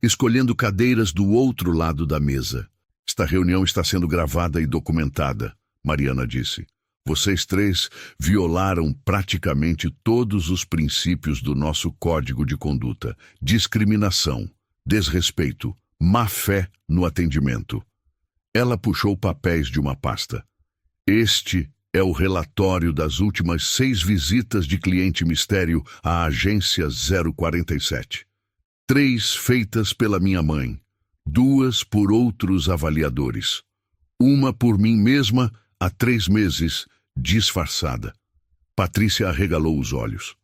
escolhendo cadeiras do outro lado da mesa. Esta reunião está sendo gravada e documentada, Mariana disse. Vocês 3 violaram praticamente todos os princípios do nosso código de conduta: discriminação, desrespeito, má-fé no atendimento. Ela puxou papéis de uma pasta. Este é o relatório das últimas 6 visitas de cliente mistério à agência 047. 3 feitas pela minha mãe, 2 por outros avaliadores. Uma por mim mesma há 3 meses, disfarçada. Patrícia arregalou os olhos.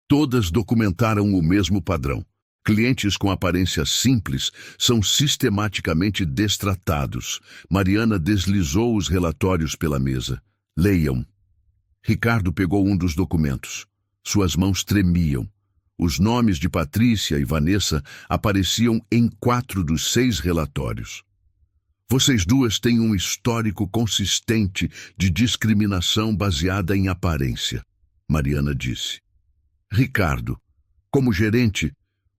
Todas documentaram o mesmo padrão. Clientes com aparência simples são sistematicamente destratados. Mariana deslizou os relatórios pela mesa. Leiam. Ricardo pegou um dos documentos. Suas mãos tremiam. Os nomes de Patrícia e Vanessa apareciam em 4 dos 6 relatórios. Vocês 2 têm um histórico consistente de discriminação baseada em aparência, Mariana disse. Ricardo, como gerente,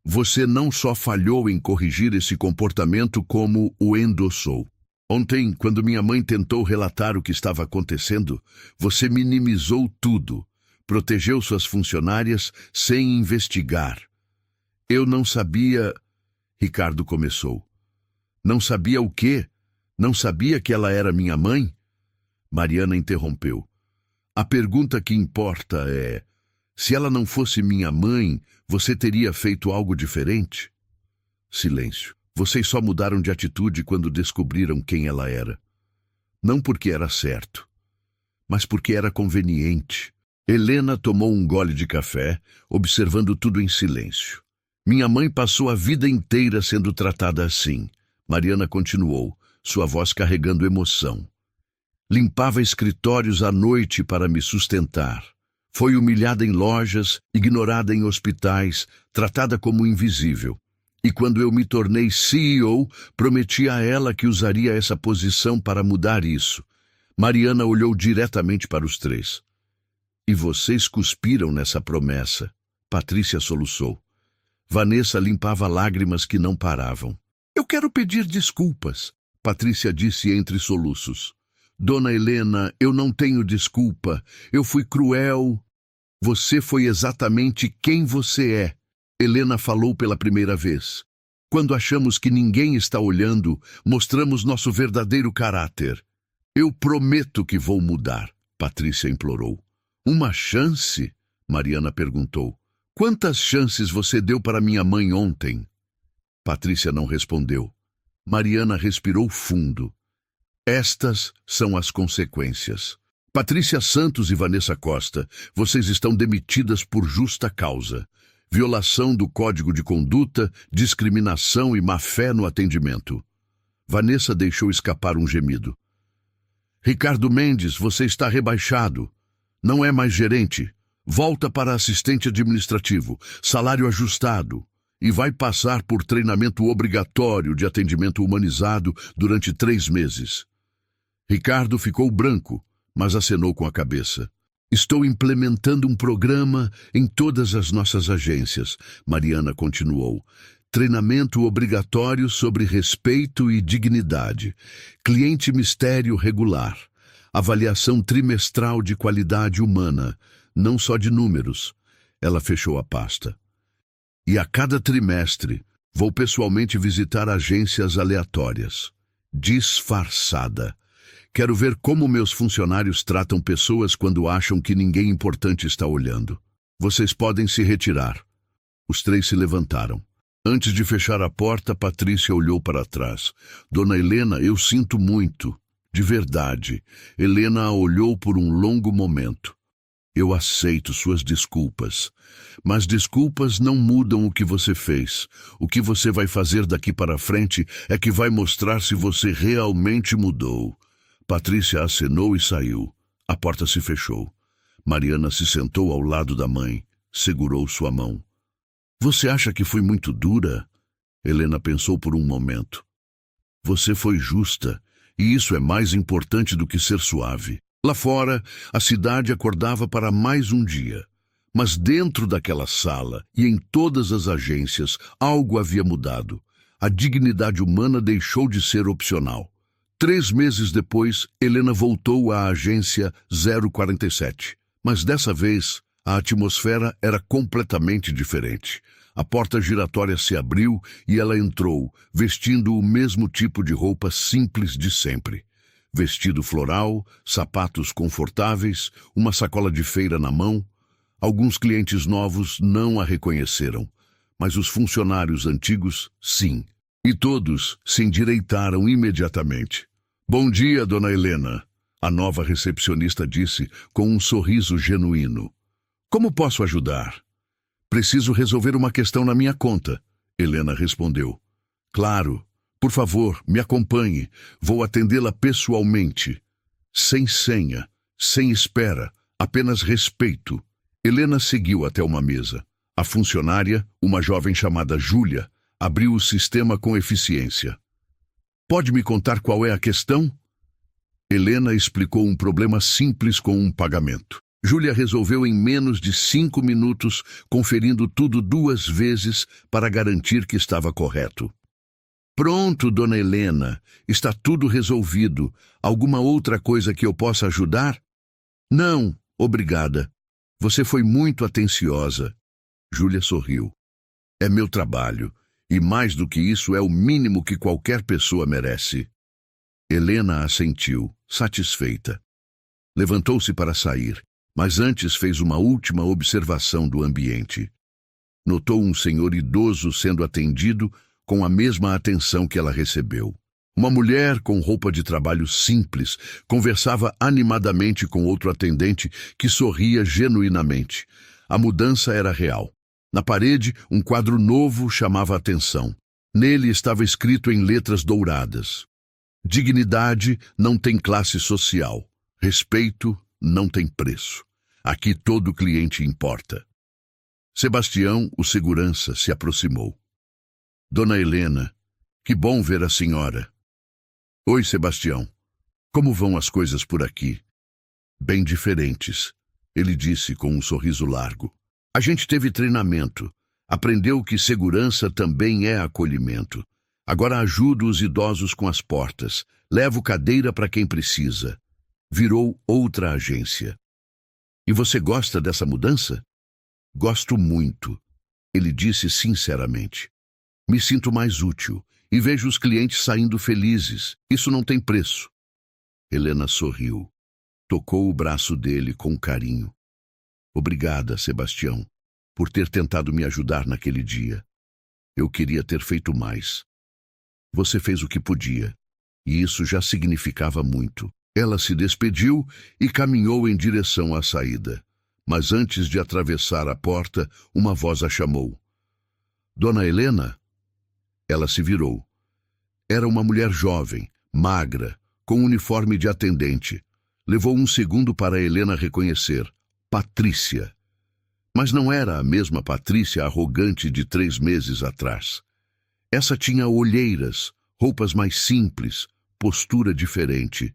você não só falhou em corrigir esse comportamento, como o endossou. Ontem, quando minha mãe tentou relatar o que estava acontecendo, você minimizou tudo, protegeu suas funcionárias sem investigar. Eu não sabia... Ricardo começou. Não sabia o quê? Não sabia que ela era minha mãe? Mariana interrompeu. A pergunta que importa é... Se ela não fosse minha mãe, você teria feito algo diferente? Silêncio. Vocês só mudaram de atitude quando descobriram quem ela era. Não porque era certo, mas porque era conveniente. Helena tomou um gole de café, observando tudo em silêncio. Minha mãe passou a vida inteira sendo tratada assim. Mariana continuou, sua voz carregando emoção. Limpava escritórios à noite para me sustentar. Foi humilhada em lojas, ignorada em hospitais, tratada como invisível. E quando eu me tornei CEO, prometi a ela que usaria essa posição para mudar isso. Mariana olhou diretamente para os 3. E vocês cuspiram nessa promessa, Patrícia soluçou. Vanessa limpava lágrimas que não paravam. Eu quero pedir desculpas, Patrícia disse entre soluços. Dona Helena, eu não tenho desculpa. Eu fui cruel. Você foi exatamente quem você é. Helena falou pela primeira vez. Quando achamos que ninguém está olhando, mostramos nosso verdadeiro caráter. Eu prometo que vou mudar, Patrícia implorou. Uma chance? Mariana perguntou. Quantas chances você deu para minha mãe ontem? Patrícia não respondeu. Mariana respirou fundo. Estas são as consequências. Patrícia Santos e Vanessa Costa, vocês estão demitidas por justa causa. Violação do Código de Conduta, discriminação e má-fé no atendimento. Vanessa deixou escapar um gemido. Ricardo Mendes, você está rebaixado. Não é mais gerente. Volta para assistente administrativo, salário ajustado. E vai passar por treinamento obrigatório de atendimento humanizado durante 3 meses. Ricardo ficou branco, mas acenou com a cabeça. Estou implementando um programa em todas as nossas agências, Mariana continuou. Treinamento obrigatório sobre respeito e dignidade. Cliente mistério regular. Avaliação trimestral de qualidade humana, não só de números. Ela fechou a pasta. E a cada trimestre, vou pessoalmente visitar agências aleatórias. Disfarçada. Quero ver como meus funcionários tratam pessoas quando acham que ninguém importante está olhando. Vocês podem se retirar. Os 3 se levantaram. Antes de fechar a porta, Patrícia olhou para trás. Dona Helena, eu sinto muito. De verdade. Helena a olhou por um longo momento. Eu aceito suas desculpas. Mas desculpas não mudam o que você fez. O que você vai fazer daqui para frente é que vai mostrar se você realmente mudou. Patrícia acenou e saiu. A porta se fechou. Mariana se sentou ao lado da mãe. Segurou sua mão. Você acha que fui muito dura? Helena pensou por um momento. Você foi justa, e isso é mais importante do que ser suave. Lá fora, a cidade acordava para mais um dia. Mas dentro daquela sala e em todas as agências, algo havia mudado. A dignidade humana deixou de ser opcional. 3 meses depois, Helena voltou à agência 047. Mas dessa vez, a atmosfera era completamente diferente. A porta giratória se abriu e ela entrou, vestindo o mesmo tipo de roupa simples de sempre. Vestido floral, sapatos confortáveis, uma sacola de feira na mão. Alguns clientes novos não a reconheceram, mas os funcionários antigos, sim. E todos se endireitaram imediatamente. Bom dia, dona Helena, a nova recepcionista disse com um sorriso genuíno. Como posso ajudar? Preciso resolver uma questão na minha conta, Helena respondeu. Claro, por favor, me acompanhe, vou atendê-la pessoalmente. Sem senha, sem espera, apenas respeito. Helena seguiu até uma mesa. A funcionária, uma jovem chamada Júlia, abriu o sistema com eficiência. Pode me contar qual é a questão? Helena explicou um problema simples com um pagamento. Júlia resolveu em menos de 5 minutos, conferindo tudo 2 vezes para garantir que estava correto. Pronto, dona Helena, está tudo resolvido. Alguma outra coisa que eu possa ajudar? Não, obrigada. Você foi muito atenciosa. Júlia sorriu. É meu trabalho. E mais do que isso, é o mínimo que qualquer pessoa merece. Helena assentiu, satisfeita. Levantou-se para sair, mas antes fez uma última observação do ambiente. Notou um senhor idoso sendo atendido com a mesma atenção que ela recebeu. Uma mulher com roupa de trabalho simples conversava animadamente com outro atendente que sorria genuinamente. A mudança era real. Na parede, um quadro novo chamava a atenção. Nele estava escrito em letras douradas: dignidade não tem classe social. Respeito não tem preço. Aqui todo cliente importa. Sebastião, o segurança, se aproximou. Dona Helena, que bom ver a senhora. Oi, Sebastião. Como vão as coisas por aqui? Bem diferentes, ele disse com um sorriso largo. A gente teve treinamento. Aprendeu que segurança também é acolhimento. Agora ajudo os idosos com as portas. Levo cadeira para quem precisa. Virou outra agência. E você gosta dessa mudança? Gosto muito, ele disse sinceramente. Me sinto mais útil e vejo os clientes saindo felizes. Isso não tem preço. Helena sorriu. Tocou o braço dele com carinho. Obrigada, Sebastião, por ter tentado me ajudar naquele dia. Eu queria ter feito mais. Você fez o que podia. e isso já significava muito. Ela se despediu e caminhou em direção à saída. Mas antes de atravessar a porta, uma voz a chamou. Dona Helena? Ela se virou. Era uma mulher jovem, magra, com uniforme de atendente. Levou um segundo para Helena reconhecer. Patrícia. Mas não era a mesma Patrícia arrogante de 3 meses atrás. Essa tinha olheiras, roupas mais simples, postura diferente.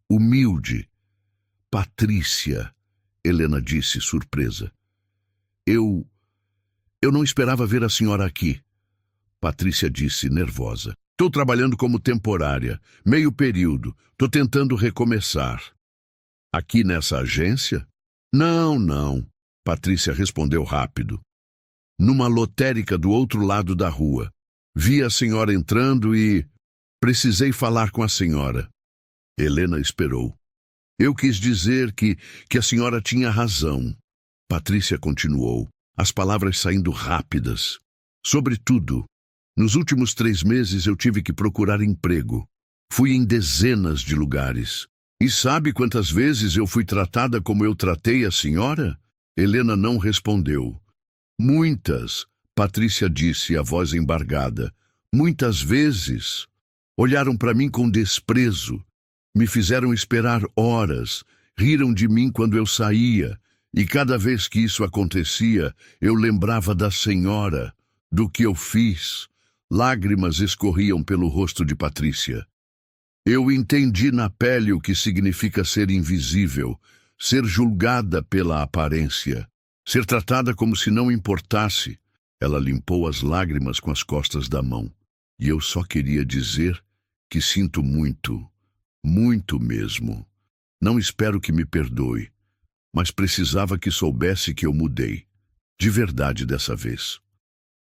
Humilde. Patrícia, Helena disse, surpresa. Eu não esperava ver a senhora aqui. Patrícia disse, nervosa. Estou trabalhando como temporária, meio período. Estou tentando recomeçar. Aqui nessa agência? Não. Patrícia respondeu rápido. Numa lotérica do outro lado da rua. Vi a senhora entrando e... precisei falar com a senhora. Helena esperou. Eu quis dizer que a senhora tinha razão. Patrícia continuou, as palavras saindo rápidas. Sobretudo, nos últimos 3 meses eu tive que procurar emprego. Fui em dezenas de lugares. E sabe quantas vezes eu fui tratada como eu tratei a senhora? Helena não respondeu. Muitas, Patrícia disse, a voz embargada. Muitas vezes. Olharam para mim com desprezo. Me fizeram esperar horas, riram de mim quando eu saía, e cada vez que isso acontecia, eu lembrava da senhora, do que eu fiz. Lágrimas escorriam pelo rosto de Patrícia. Eu entendi na pele o que significa ser invisível, ser julgada pela aparência, ser tratada como se não importasse. Ela limpou as lágrimas com as costas da mão, e eu só queria dizer que sinto muito. Muito mesmo. Não espero que me perdoe, mas precisava que soubesse que eu mudei. De verdade dessa vez.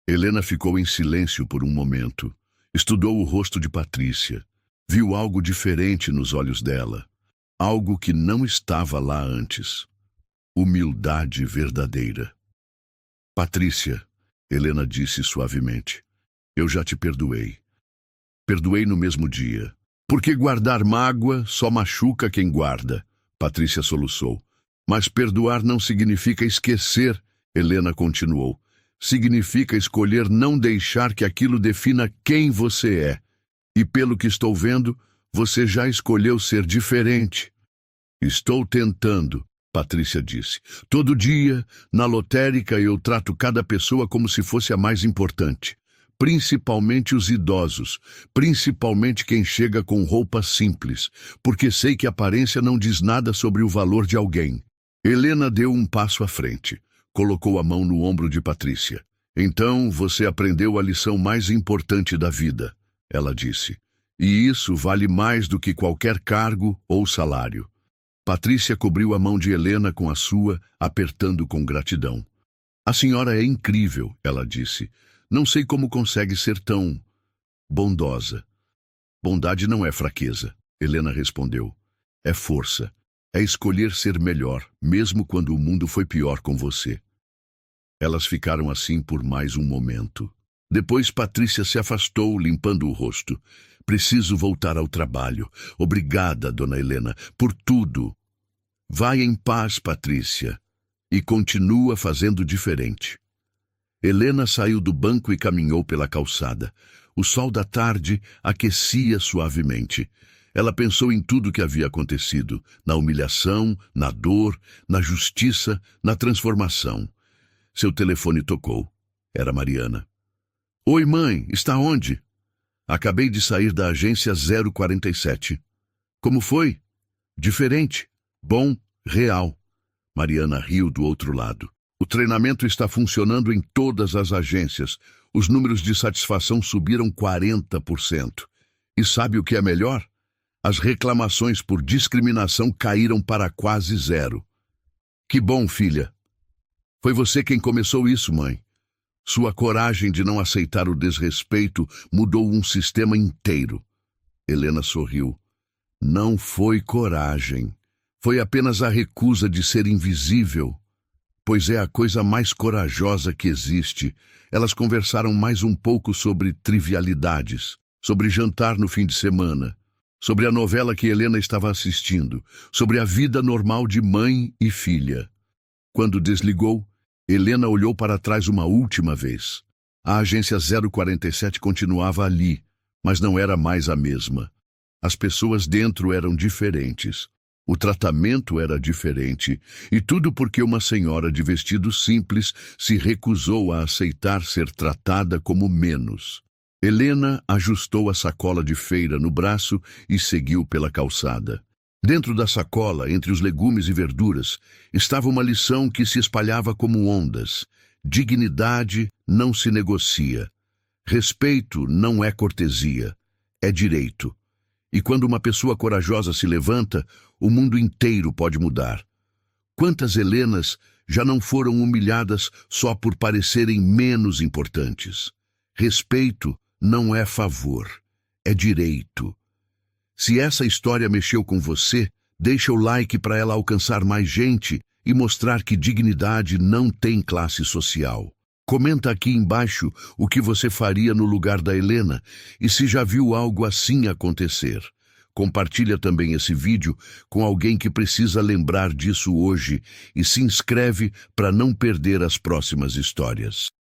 Helena ficou em silêncio por um momento. Estudou o rosto de Patrícia. Viu algo diferente nos olhos dela. Algo que não estava lá antes. Humildade verdadeira. Patrícia, Helena disse suavemente, eu já te perdoei. Perdoei no mesmo dia. Porque guardar mágoa só machuca quem guarda, Patrícia soluçou. Mas perdoar não significa esquecer, Helena continuou. Significa escolher não deixar que aquilo defina quem você é. E pelo que estou vendo, você já escolheu ser diferente. Estou tentando, Patrícia disse. Todo dia, na lotérica, eu trato cada pessoa como se fosse a mais importante. Principalmente os idosos, principalmente quem chega com roupa simples, porque sei que a aparência não diz nada sobre o valor de alguém. Helena deu um passo à frente, colocou a mão no ombro de Patrícia. Então você aprendeu a lição mais importante da vida, ela disse. E isso vale mais do que qualquer cargo ou salário. Patrícia cobriu a mão de Helena com a sua, apertando com gratidão. A senhora é incrível, ela disse. Não sei como consegue ser tão bondosa. Bondade não é fraqueza, Helena respondeu. É força. É escolher ser melhor, mesmo quando o mundo foi pior com você. Elas ficaram assim por mais um momento. Depois Patrícia se afastou, limpando o rosto. Preciso voltar ao trabalho. Obrigada, dona Helena, por tudo. Vai em paz, Patrícia, e continua fazendo diferente. Helena saiu do banco e caminhou pela calçada. O sol da tarde aquecia suavemente. Ela pensou em tudo que havia acontecido, na humilhação, na dor, na justiça, na transformação. Seu telefone tocou. Era Mariana. Oi, mãe, está onde? Acabei de sair da agência 047. Como foi? Diferente. Bom, real. Mariana riu do outro lado. O treinamento está funcionando em todas as agências. Os números de satisfação subiram 40%. E sabe o que é melhor? As reclamações por discriminação caíram para quase 0. Que bom, filha. Foi você quem começou isso, mãe. Sua coragem de não aceitar o desrespeito mudou um sistema inteiro. Helena sorriu. Não foi coragem. Foi apenas a recusa de ser invisível. Pois é a coisa mais corajosa que existe. Elas conversaram mais um pouco sobre trivialidades, sobre jantar no fim de semana, sobre a novela que Helena estava assistindo, sobre a vida normal de mãe e filha. Quando desligou, Helena olhou para trás uma última vez. A agência 047 continuava ali, mas não era mais a mesma. As pessoas dentro eram diferentes. O tratamento era diferente, e tudo porque uma senhora de vestido simples se recusou a aceitar ser tratada como menos. Helena ajustou a sacola de feira no braço e seguiu pela calçada. Dentro da sacola, entre os legumes e verduras, estava uma lição que se espalhava como ondas. Dignidade não se negocia. Respeito não é cortesia, é direito. E quando uma pessoa corajosa se levanta, o mundo inteiro pode mudar. Quantas Helenas já não foram humilhadas só por parecerem menos importantes? Respeito não é favor, é direito. Se essa história mexeu com você, deixa o like para ela alcançar mais gente e mostrar que dignidade não tem classe social. Comenta aqui embaixo o que você faria no lugar da Helena e se já viu algo assim acontecer. Compartilha também esse vídeo com alguém que precisa lembrar disso hoje e se inscreve para não perder as próximas histórias.